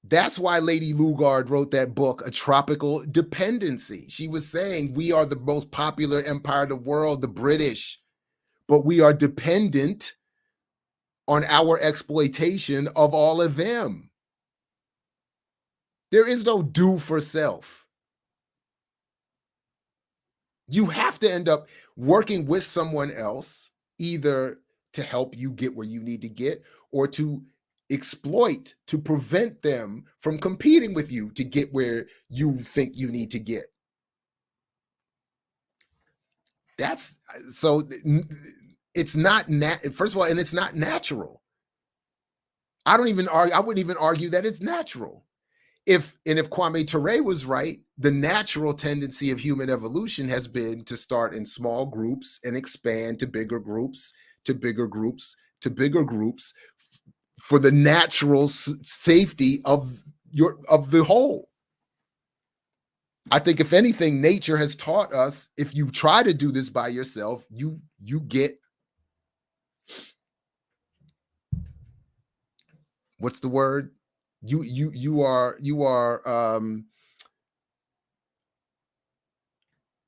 That's why Lady Lugard wrote that book, A Tropical Dependency. She was saying we are the most popular empire in the world, the British, but we are dependent on our exploitation of all of them. There is no do for self. You have to end up working with someone else, either to help you get where you need to get or to exploit, to prevent them from competing with you to get where you think you need to get. That's so it's not first of all, and it's not natural. I wouldn't even argue that it's natural. If Kwame Ture was right, the natural tendency of human evolution has been to start in small groups and expand to bigger groups, to bigger groups, to bigger groups for the natural safety of the whole. I think if anything, nature has taught us, if you try to do this by yourself, you get, what's the word? You are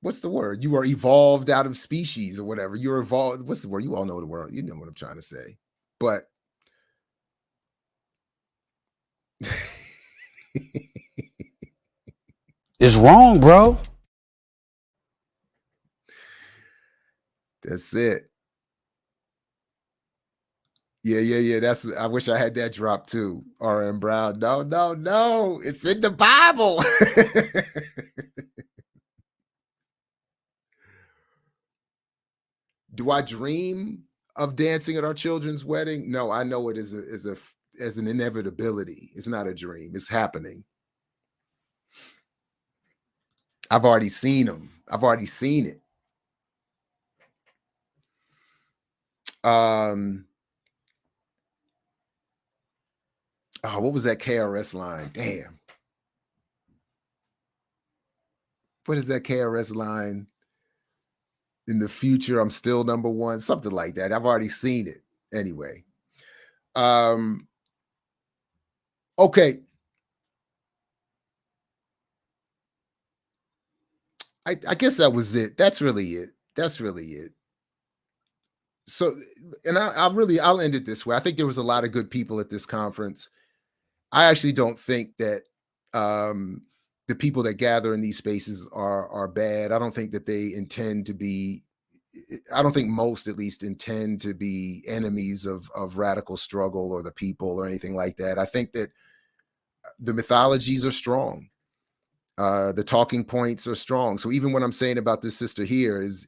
what's the word? You are evolved out of species or whatever. You're evolved. What's the word? You all know the word. You know what I'm trying to say. But it's wrong, bro. That's it. Yeah. I wish I had that drop too. R.M. Brown. No. It's in the Bible. Do I dream of dancing at our children's wedding? No, I know it is as an inevitability. It's not a dream. It's happening. I've already seen them. I've already seen it. What was that KRS line? Damn. What is that KRS line? In the future, I'm still number one, something like that. I've already seen it anyway. Okay. I guess that was it. That's really it. That's really it. So, and I'll end it this way. I think there was a lot of good people at this conference. I actually don't think that the people that gather in these spaces are bad. I don't think that they intend to be, I don't think most at least intend to be enemies of radical struggle or the people or anything like that. I think that the mythologies are strong. The talking points are strong. So even what I'm saying about this sister here is,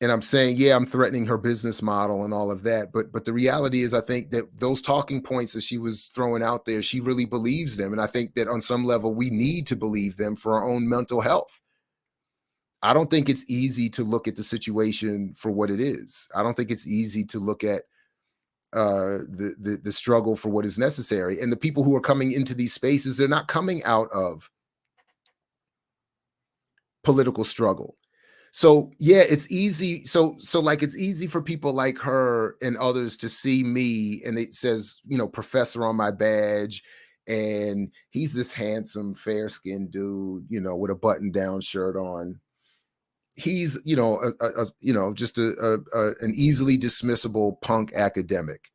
and I'm saying, yeah, I'm threatening her business model and all of that. But the reality is, I think that those talking points that she was throwing out there, she really believes them. And I think that on some level, we need to believe them for our own mental health. I don't think it's easy to look at the situation for what it is. I don't think it's easy to look at the struggle for what is necessary. And the people who are coming into these spaces, they're not coming out of political struggle. So yeah, it's easy. So like, it's easy for people like her and others to see me and it says, you know, professor on my badge. And he's this handsome, fair-skinned dude, you know, with a button-down shirt on. He's, you know, just an easily dismissible punk academic.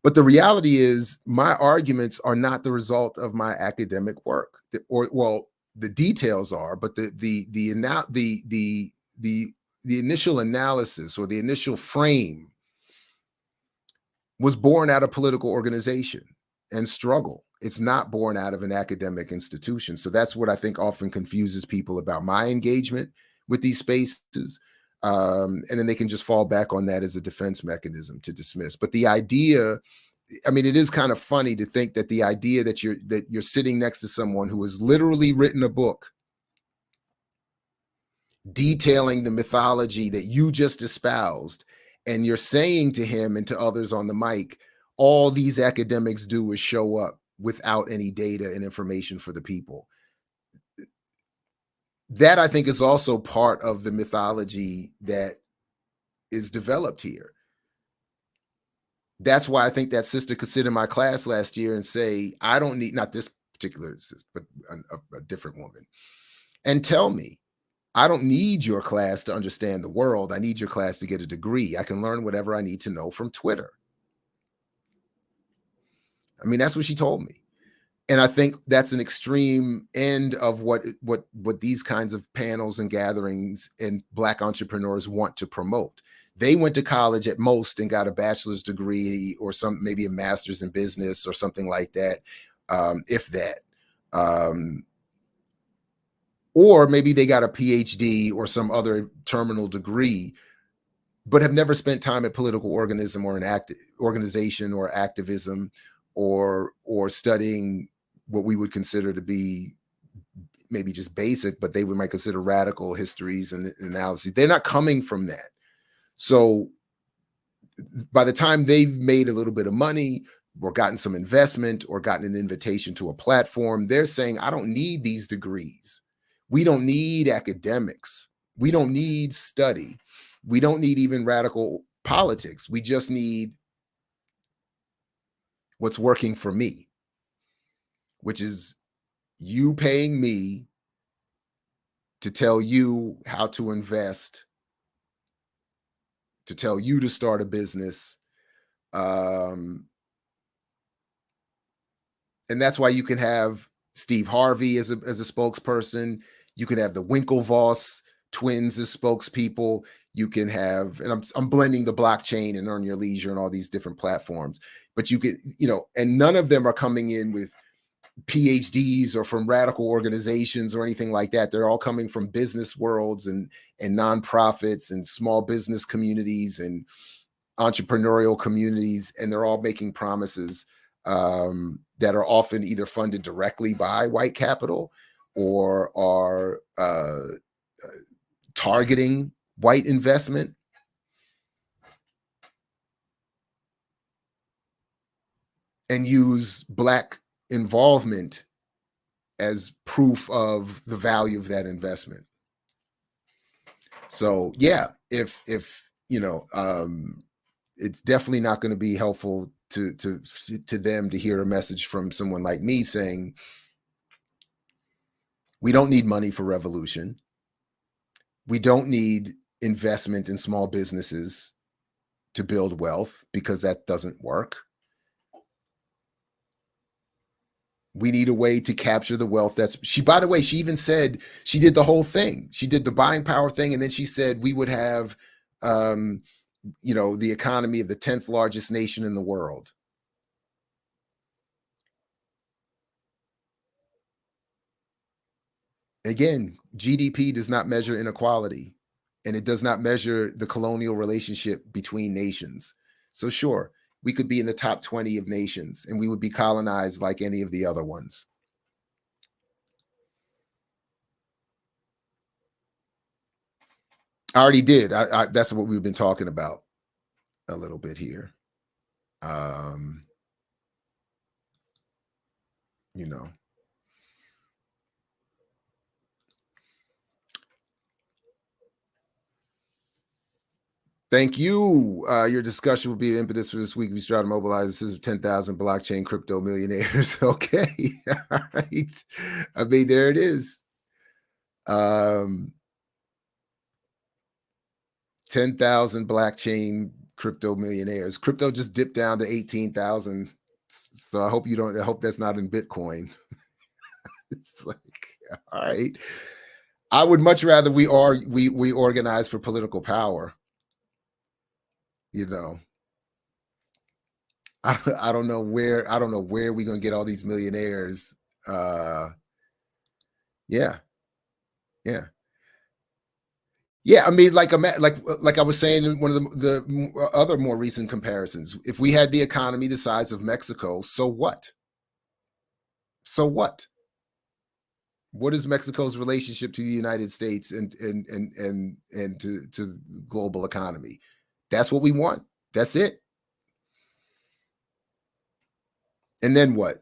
But the reality is my arguments are not the result of my academic work, or, well, the details are, but the initial analysis or the initial frame was born out of political organization and struggle. It's not born out of an academic institution. So that's what I think often confuses people about my engagement with these spaces. And then they can just fall back on that as a defense mechanism to dismiss. But the idea, I mean, it is kind of funny to think that the idea that you're sitting next to someone who has literally written a book detailing the mythology that you just espoused, and you're saying to him and to others on the mic, all these academics do is show up without any data and information for the people. That, I think, is also part of the mythology that is developed here. That's why I think that sister could sit in my class last year and say, I don't need, not this particular sister, but a different woman, and tell me, I don't need your class to understand the world. I need your class to get a degree. I can learn whatever I need to know from Twitter. I mean, that's what she told me. And I think that's an extreme end of what these kinds of panels and gatherings and Black entrepreneurs want to promote. They went to college at most and got a bachelor's degree or maybe a master's in business or something like that, if that. Or maybe they got a PhD or some other terminal degree, but have never spent time at political organism or an organization or activism or studying what we would consider to be maybe just basic, but they might consider radical histories and analyses. They're not coming from that. So by the time they've made a little bit of money or gotten some investment or gotten an invitation to a platform, they're saying, I don't need these degrees. We don't need academics. We don't need study. We don't need even radical politics. We just need what's working for me, which is you paying me to tell you how to invest, to tell you to start a business. And that's why you can have Steve Harvey as a spokesperson. You can have the Winklevoss twins as spokespeople. You can have, and I'm blending the blockchain and Earn Your Leisure and all these different platforms, but you can, and none of them are coming in with PhDs or from radical organizations or anything like that. They're all coming from business worlds and nonprofits and small business communities and entrepreneurial communities, and they're all making promises that are often either funded directly by white capital or are targeting white investment. And use Black involvement as proof of the value of that investment. So yeah, if you know, it's definitely not going to be helpful to them to hear a message from someone like me saying, we don't need money for revolution. We don't need investment in small businesses to build wealth, because that doesn't work. We need a way to capture the wealth that's by the way, she even said, she did the whole thing. She did the buying power thing. And then she said, we would have, you know, the economy of the 10th largest nation in the world. Again, GDP does not measure inequality, and it does not measure the colonial relationship between nations. So sure, we could be in the top 20 of nations and we would be colonized like any of the other ones. I already did. That's what we've been talking about a little bit here. You know. Thank you. Your discussion will be the impetus for this week. We try to mobilize a system of 10,000 blockchain crypto millionaires. Okay. All right. I mean, there it is. 10,000 blockchain crypto millionaires. Crypto just dipped down to 18,000. So I hope that's not in Bitcoin. It's like, all right. I would much rather we organize for political power. You know, I don't know where we're going to get all these millionaires. Yeah. I mean, like I was saying in one of the other more recent comparisons, if we had the economy the size of Mexico, so what? So what? What is Mexico's relationship to the United States and to the global economy? That's what we want. That's it. And then what?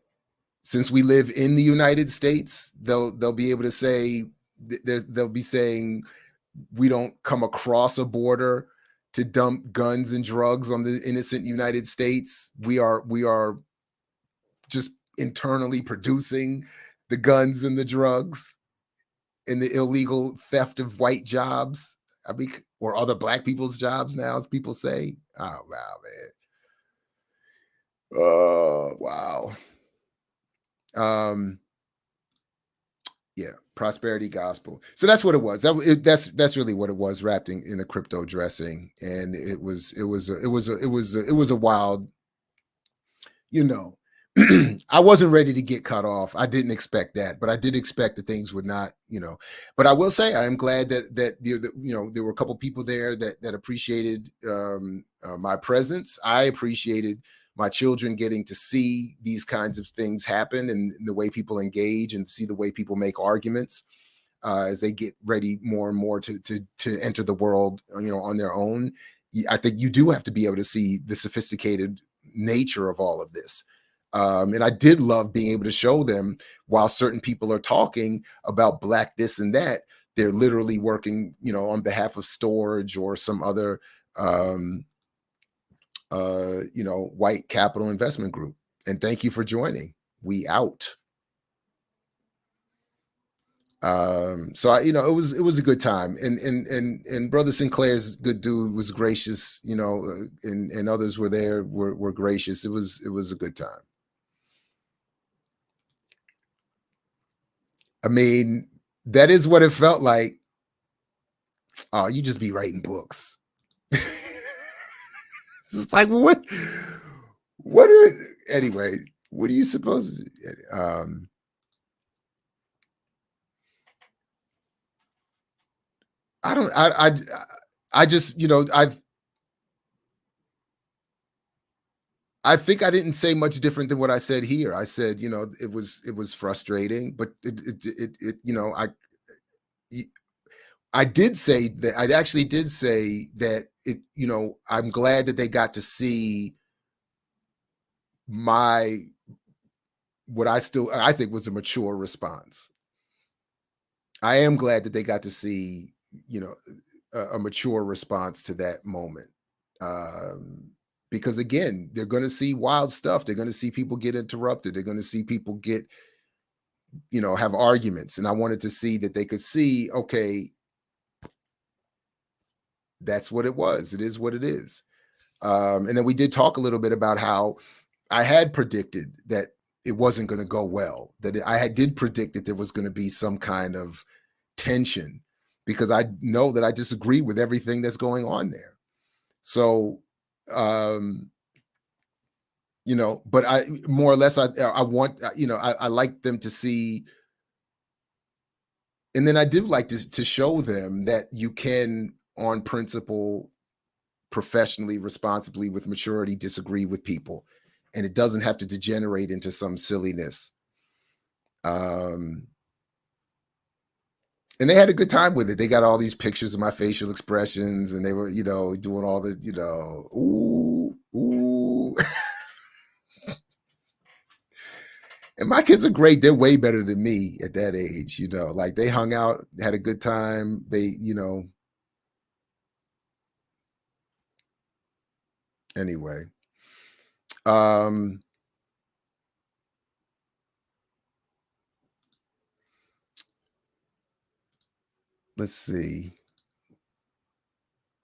Since we live in the United States, they'll be able to say, they'll be saying, we don't come across a border to dump guns and drugs on the innocent United States. We are just internally producing the guns and the drugs and the illegal theft of white jobs. I mean, or other Black people's jobs now, as people say. Oh, wow, man. Oh, wow. Yeah, prosperity gospel. So that's what it was. That's really what it was, wrapped in a crypto dressing. And it was a wild, you know. I wasn't ready to get cut off. I didn't expect that, but I did expect that things would not, you know. But I will say I am glad that you know, there were a couple people there that appreciated my presence. I appreciated my children getting to see these kinds of things happen, and the way people engage, and see the way people make arguments as they get ready more and more to enter the world, you know, on their own. I think you do have to be able to see the sophisticated nature of all of this. And I did love being able to show them, while certain people are talking about Black this and that, they're literally working, you know, on behalf of storage or some other, you know, white capital investment group. And thank you for joining. We out. So you know, it was a good time, and Brother Sinclair's good dude, was gracious, you know, and others were there, were gracious. It was a good time. I mean, that is what it felt like. Oh, you just be writing books. It's like, anyway, what are you supposed to, I just, you know, I think I didn't say much different than what I said here. I said, it was frustrating, but I did say that. I actually did say that I'm glad that they got to see what I think was a mature response. I am glad that they got to see, a mature response to that moment. Because again, they're going to see wild stuff. They're going to see people get interrupted. They're going to see people get, have arguments. And I wanted to see that they could see, okay, that's what it was. It is what it is. And then we did talk a little bit about how I had predicted that it wasn't going to go well, that did predict that there was going to be some kind of tension, because I know that I disagree with everything that's going on there. So, but I more or less, I want, I like them to see. And then I do like to show them that you can, on principle, professionally, responsibly, with maturity, disagree with people. And it doesn't have to degenerate into some silliness. And they had a good time with it. They got all these pictures of my facial expressions, and they were, doing all the, ooh. And my kids are great. They're way better than me at that age, like they hung out, had a good time. They, anyway. Let's see.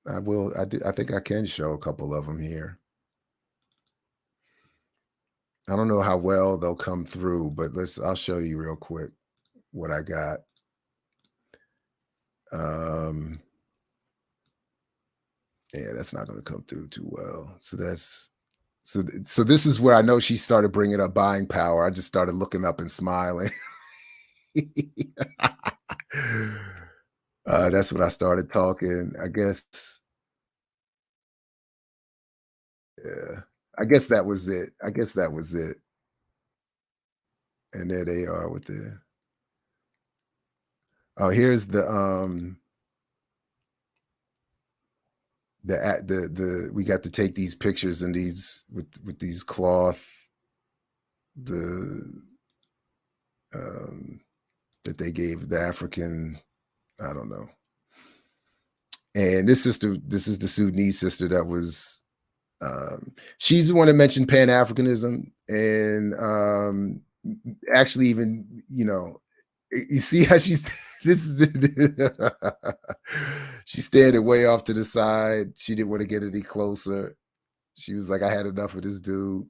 I think I can show a couple of them here. I don't know how well they'll come through, but I'll show you real quick what I got. Yeah, that's not going to come through too well. So this is where I know she started bringing up buying power. I just started looking up and smiling. That's when I started talking, I guess. Yeah, I guess that was it. And there they are with here's we got to take these pictures and these with these cloth, that they gave the African, I don't know. And this is the Sudanese sister that was, she's the one that mentioned Pan-Africanism, and actually even, you see how she's standing way off to the side. She didn't want to get any closer. She was like, I had enough of this dude.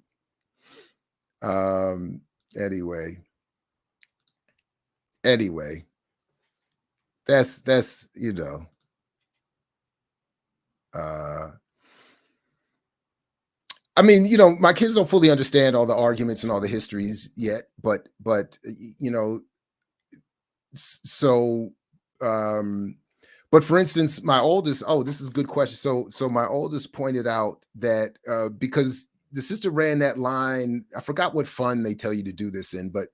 Anyway, that's I mean, my kids don't fully understand all the arguments and all the histories yet, but so, but for instance, my oldest, this is a good question. So my oldest pointed out that, because the sister ran that line, I forgot what fund they tell you to do this in, but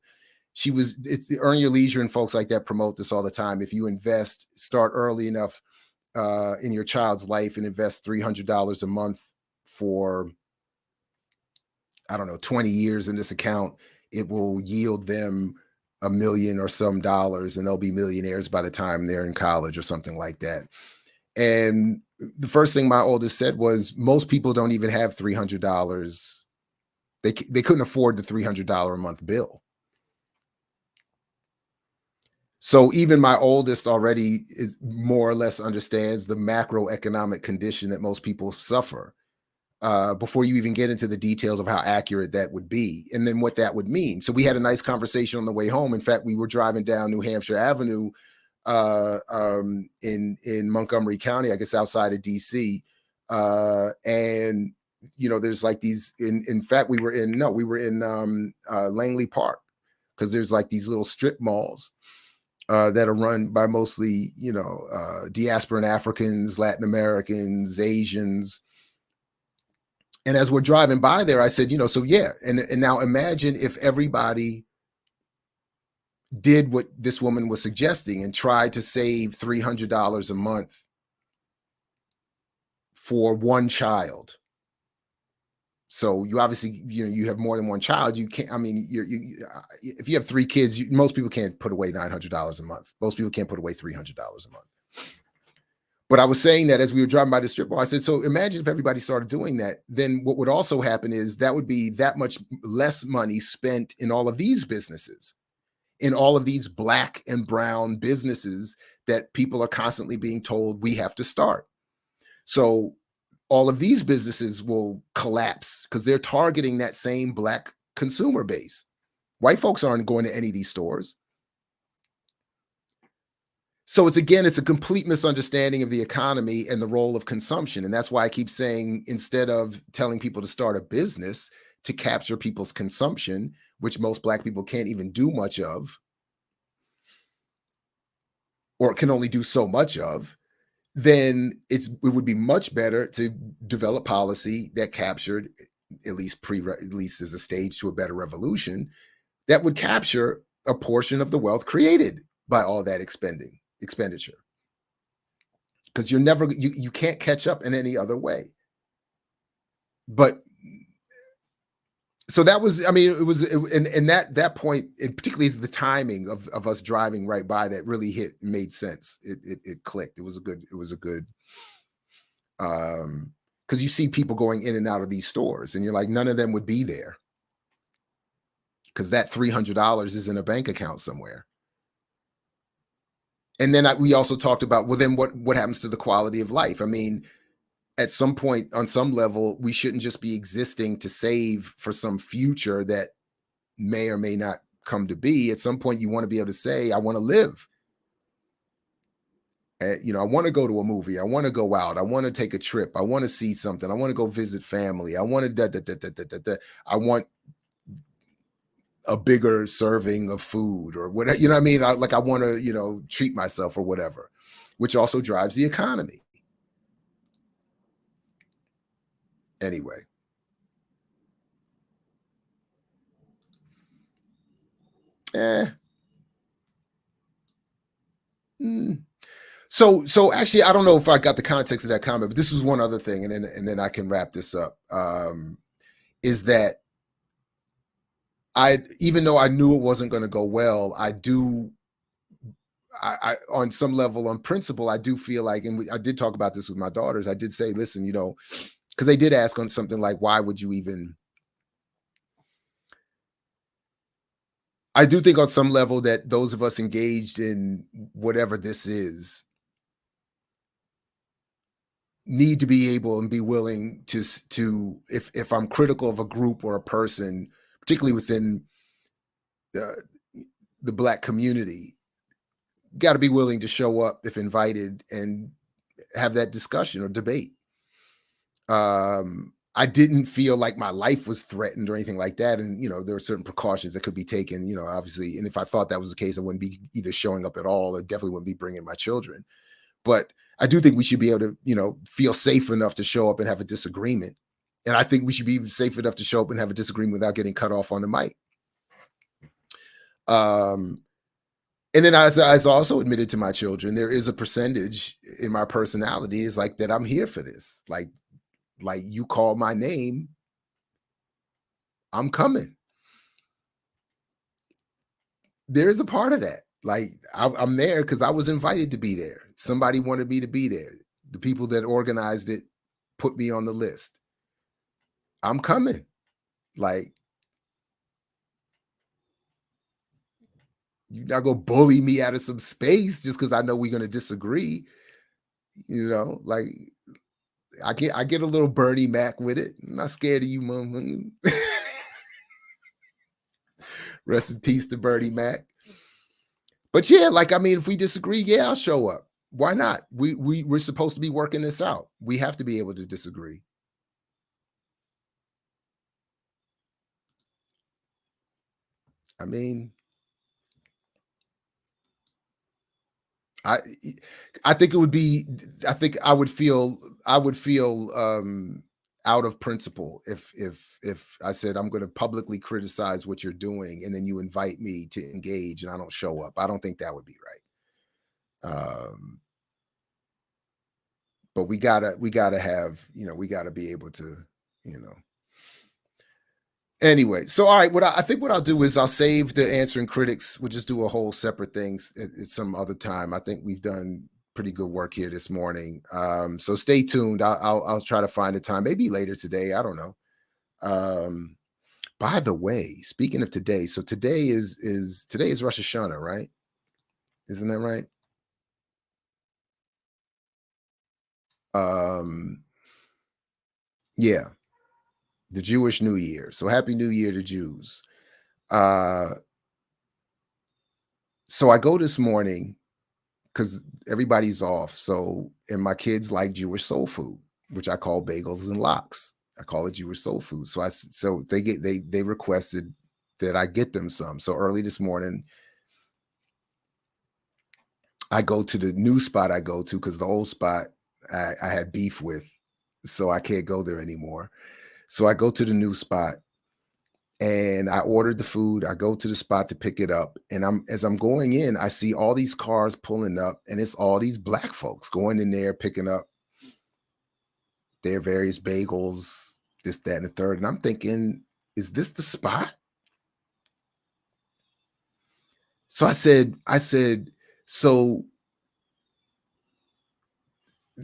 it's Earn Your Leisure, and folks like that promote this all the time. If you start early enough in your child's life and invest $300 a month for, I don't know, 20 years in this account, it will yield them $1 million or some dollars, and they'll be millionaires by the time they're in college or something like that. And the first thing my oldest said was, most people don't even have $300. They couldn't afford the $300 a month bill. So even my oldest already is more or less understands the macroeconomic condition that most people suffer, before you even get into the details of how accurate that would be, and then what that would mean. So we had a nice conversation on the way home. In fact, we were driving down New Hampshire Avenue in Montgomery County, I guess outside of DC. And, there's like these, in fact, we were in Langley Park, because there's like these little strip malls that are run by mostly, diasporan Africans, Latin Americans, Asians. And as we're driving by there, I said, so yeah. And now imagine if everybody did what this woman was suggesting and tried to save $300 a month for one child. So you obviously, you have more than one child. You can't, I mean, if you have 3 kids, most people can't put away $900 a month. Most people can't put away $300 a month. But I was saying that as we were driving by the strip mall, I said, so imagine if everybody started doing that, then what would also happen is that would be that much less money spent in all of these businesses, in all of these Black and brown businesses that people are constantly being told we have to start. So all of these businesses will collapse because they're targeting that same Black consumer base. White folks aren't going to any of these stores. So it's a complete misunderstanding of the economy and the role of consumption. And that's why I keep saying, instead of telling people to start a business to capture people's consumption, which most Black people can't even do much of, or can only do so much of, then it would be much better to develop policy that captured, at least as a stage to a better revolution, that would capture a portion of the wealth created by all that expenditure. Because you can't catch up in any other way. But so that was, I mean, and that point, and particularly is the timing of us driving right by that really made sense. It clicked. It was a good, because you see people going in and out of these stores and you're like, none of them would be there because that $300 is in a bank account somewhere. And then we also talked about, well, then what happens to the quality of life? I mean, at some point, on some level, we shouldn't just be existing to save for some future that may or may not come to be. At some point, you want to be able to say, I want to live. I want to go to a movie. I want to go out. I want to take a trip. I want to see something. I want to go visit family. I want to I want a bigger serving of food or whatever, you know what I mean? I want to, treat myself or whatever, which also drives the economy. Anyway. So actually, I don't know if I got the context of that comment, but this was one other thing, and then I can wrap this up. Is that even though I knew it wasn't going to go well, I on some level, on principle, I do feel like, and I did talk about this with my daughters. I did say, listen, because they did ask on something like, why would you even? I do think on some level that those of us engaged in whatever this is need to be able and be willing to if I'm critical of a group or a person, particularly within the Black community, got to be willing to show up if invited and have that discussion or debate. I didn't feel like my life was threatened or anything like that. And, there are certain precautions that could be taken, obviously. And if I thought that was the case, I wouldn't be either showing up at all or definitely wouldn't be bringing my children. But I do think we should be able to, feel safe enough to show up and have a disagreement. And I think we should be safe enough to show up and have a disagreement without getting cut off on the mic. And then as I also admitted to my children, there is a percentage in my personality is like that I'm here for this. Like you call my name, I'm coming. There is a part of that. Like I'm there because I was invited to be there. Somebody wanted me to be there. The people that organized it put me on the list. I'm coming. Like, you're not gonna bully me out of some space just because I know we're gonna disagree. Like I get a little Bernie Mac with it. I'm not scared of you, mom. Rest in peace to Bernie Mac. But yeah, if we disagree, yeah, I'll show up. Why not? We're supposed to be working this out. We have to be able to disagree. I mean, I think it would be, I think I would feel out of principle. If I said I'm going to publicly criticize what you're doing and then you invite me to engage and I don't show up, I don't think that would be right. But we gotta have, we gotta be able to, Anyway, so all right, I think what I'll do is I'll save the answering critics. We'll just do a whole separate things at some other time. I think we've done pretty good work here this morning. So stay tuned. I'll try to find a time, maybe later today. I don't know. By the way, speaking of today, so today is Rosh Hashanah, right? Isn't that right? Yeah. The Jewish New Year. So happy New Year to Jews. So I go this morning because everybody's off. And my kids like Jewish soul food, which I call bagels and lox. I call it Jewish soul food. So they requested that I get them some. So early this morning, I go to the new spot I go to because the old spot I had beef with, so I can't go there anymore. So I go to the new spot and I ordered the food. I go to the spot to pick it up. And as I'm going in, I see all these cars pulling up and it's all these black folks going in there, picking up their various bagels, this, that, and the third. And I'm thinking, is this the spot? So I said, so,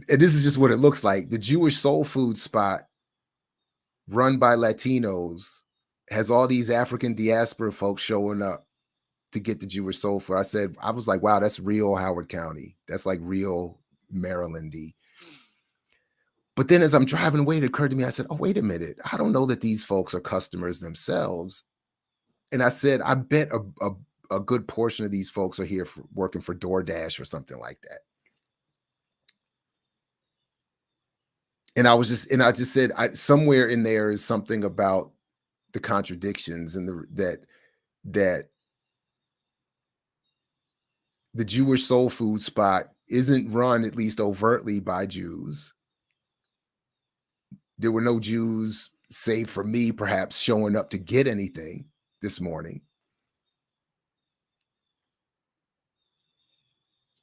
and this is just what it looks like. The Jewish soul food spot run by Latinos has all these African diaspora folks showing up to get the Jewish soul food. I was like, wow, that's real Howard County. That's like real Marylandy. But then as I'm driving away, it occurred to me, I said, oh, wait a minute. I don't know that these folks are customers themselves. And I said, I bet a good portion of these folks are here working for DoorDash or something like that. And I just said, somewhere in there is something about the contradictions and that the Jewish soul food spot isn't run, at least overtly, by Jews. There were no Jews, save for me, perhaps, showing up to get anything this morning.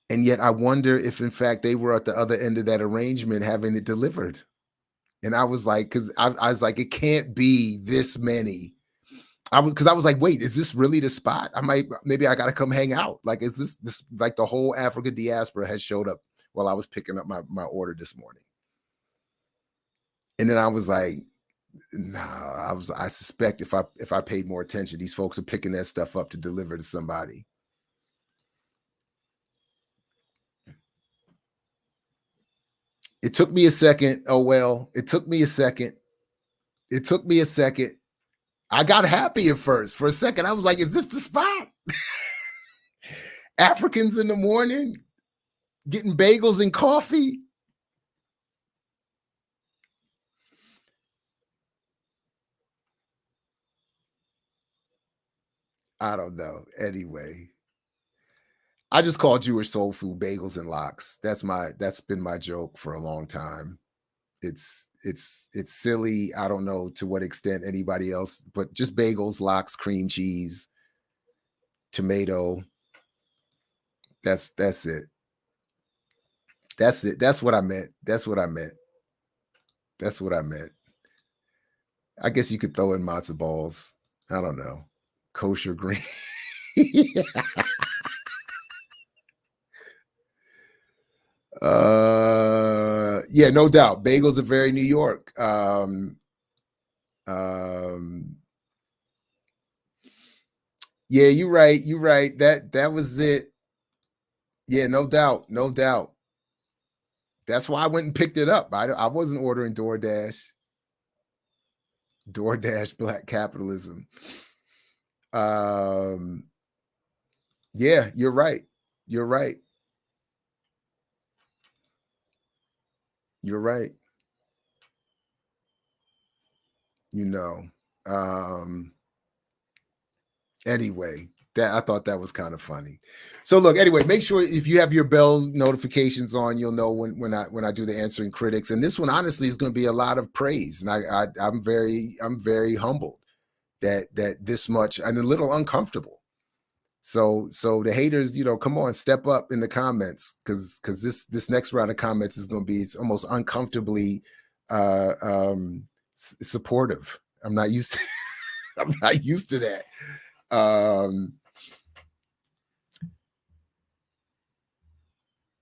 And yet I wonder if, in fact, they were at the other end of that arrangement having it delivered. And I was like, because I was like, it can't be this many. I was like, wait, is this really the spot? Maybe I got to come hang out. Like, is this like the whole African diaspora has showed up while I was picking up my order this morning? And then I was like, nah, I suspect if I paid more attention, these folks are picking that stuff up to deliver to somebody. It took me a second. Oh, well, it took me a second. I got happy at first. For a second, I was like, is this the spot? Africans in the morning getting bagels and coffee. I don't know. Anyway, I just call Jewish soul food bagels and lox. That's been my joke for a long time. It's silly. I don't know to what extent anybody else, but just bagels, lox, cream cheese, tomato. That's it. That's it. That's what I meant. I guess you could throw in matzo balls. I don't know. Kosher green. Yeah, no doubt. Bagels are very New York. Yeah, you're right. That was it. Yeah, no doubt. That's why I went and picked it up. I wasn't ordering DoorDash. Black capitalism. Yeah, you're right. You're right. Anyway, I thought that was kind of funny. So look, anyway, make sure if you have your bell notifications on, you'll know when I do the answering critics. And this one honestly is going to be a lot of praise. And I'm very humbled that this much, and a little uncomfortable. So the haters, come on, step up in the comments, because this next round of comments is going to be almost uncomfortably supportive. I'm not used to I'm not used to that.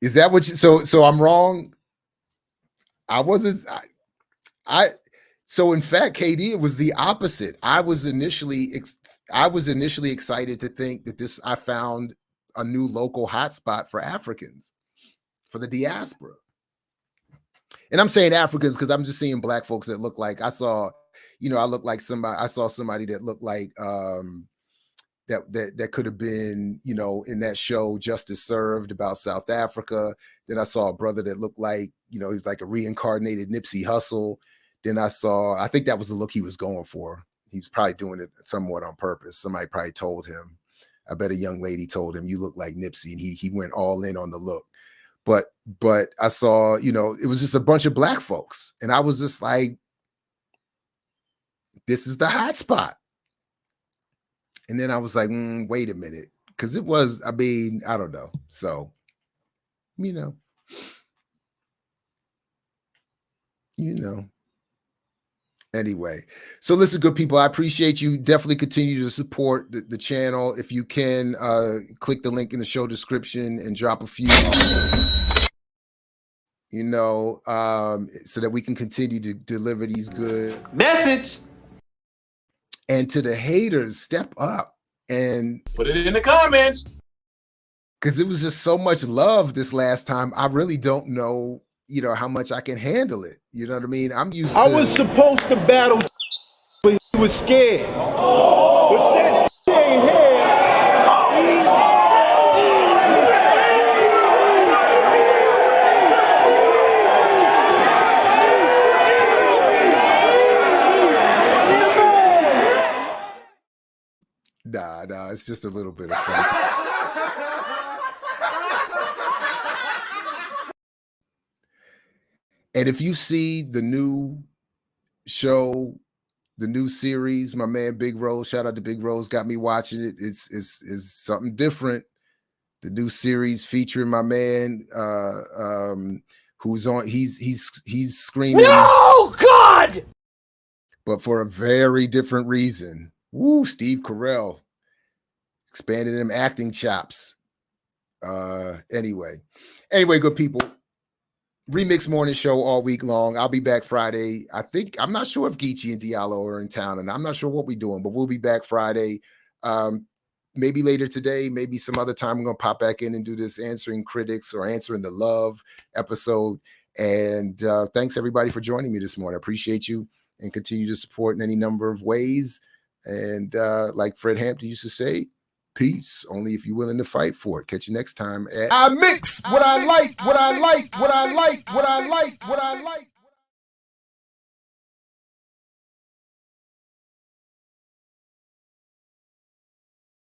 Is that what you, so I'm wrong? So in fact, KD, it was the opposite. I was initially excited to think that I found a new local hotspot for Africans, for the diaspora. And I'm saying Africans because I'm just seeing Black folks that look like, I saw somebody that looked like that could have been, in that show Justice Served about South Africa. Then I saw a brother that looked like, he was like a reincarnated Nipsey Hussle. Then I think that was the look he was going for. He was probably doing it somewhat on purpose. Somebody probably told him. I bet a young lady told him, "You look like Nipsey," and he went all in on the look. But I saw, it was just a bunch of Black folks, and I was just like, this is the hot spot. And then I was like, wait a minute, because it was, I don't know. So, Anyway, so listen, good people, I appreciate you. Definitely continue to support the channel. If you can, click the link in the show description and drop a few, so that we can continue to deliver these good Message. And to the haters, step up and Put it in the comments. because it was just so much love this last time. I really don't know, how much I can handle it. You know what I mean? I'm used I to. was supposed to battle, but he was scared. But since he ain't here, Nah, it's just a little bit of fun. And if you see the new show, the new series, my man Big Rose, shout out to Big Rose, got me watching it. It's something different. The new series featuring my man, who's on. He's screaming. No, God! But for a very different reason. Woo, Steve Carell expanded them acting chops. Anyway, good people. Remix morning show all week long. I'll be back Friday. I'm not sure if Geechee and Diallo are in town, and I'm not sure what we're doing, but we'll be back Friday. Maybe later today, maybe some other time. I'm going to pop back in and do this answering critics or answering the love episode. And thanks everybody for joining me this morning. I appreciate you and continue to support in any number of ways. And like Fred Hampton used to say, peace, only if you're willing to fight for it. Catch you next time. I mix what I like, what I like, what I like, what I like, what I like.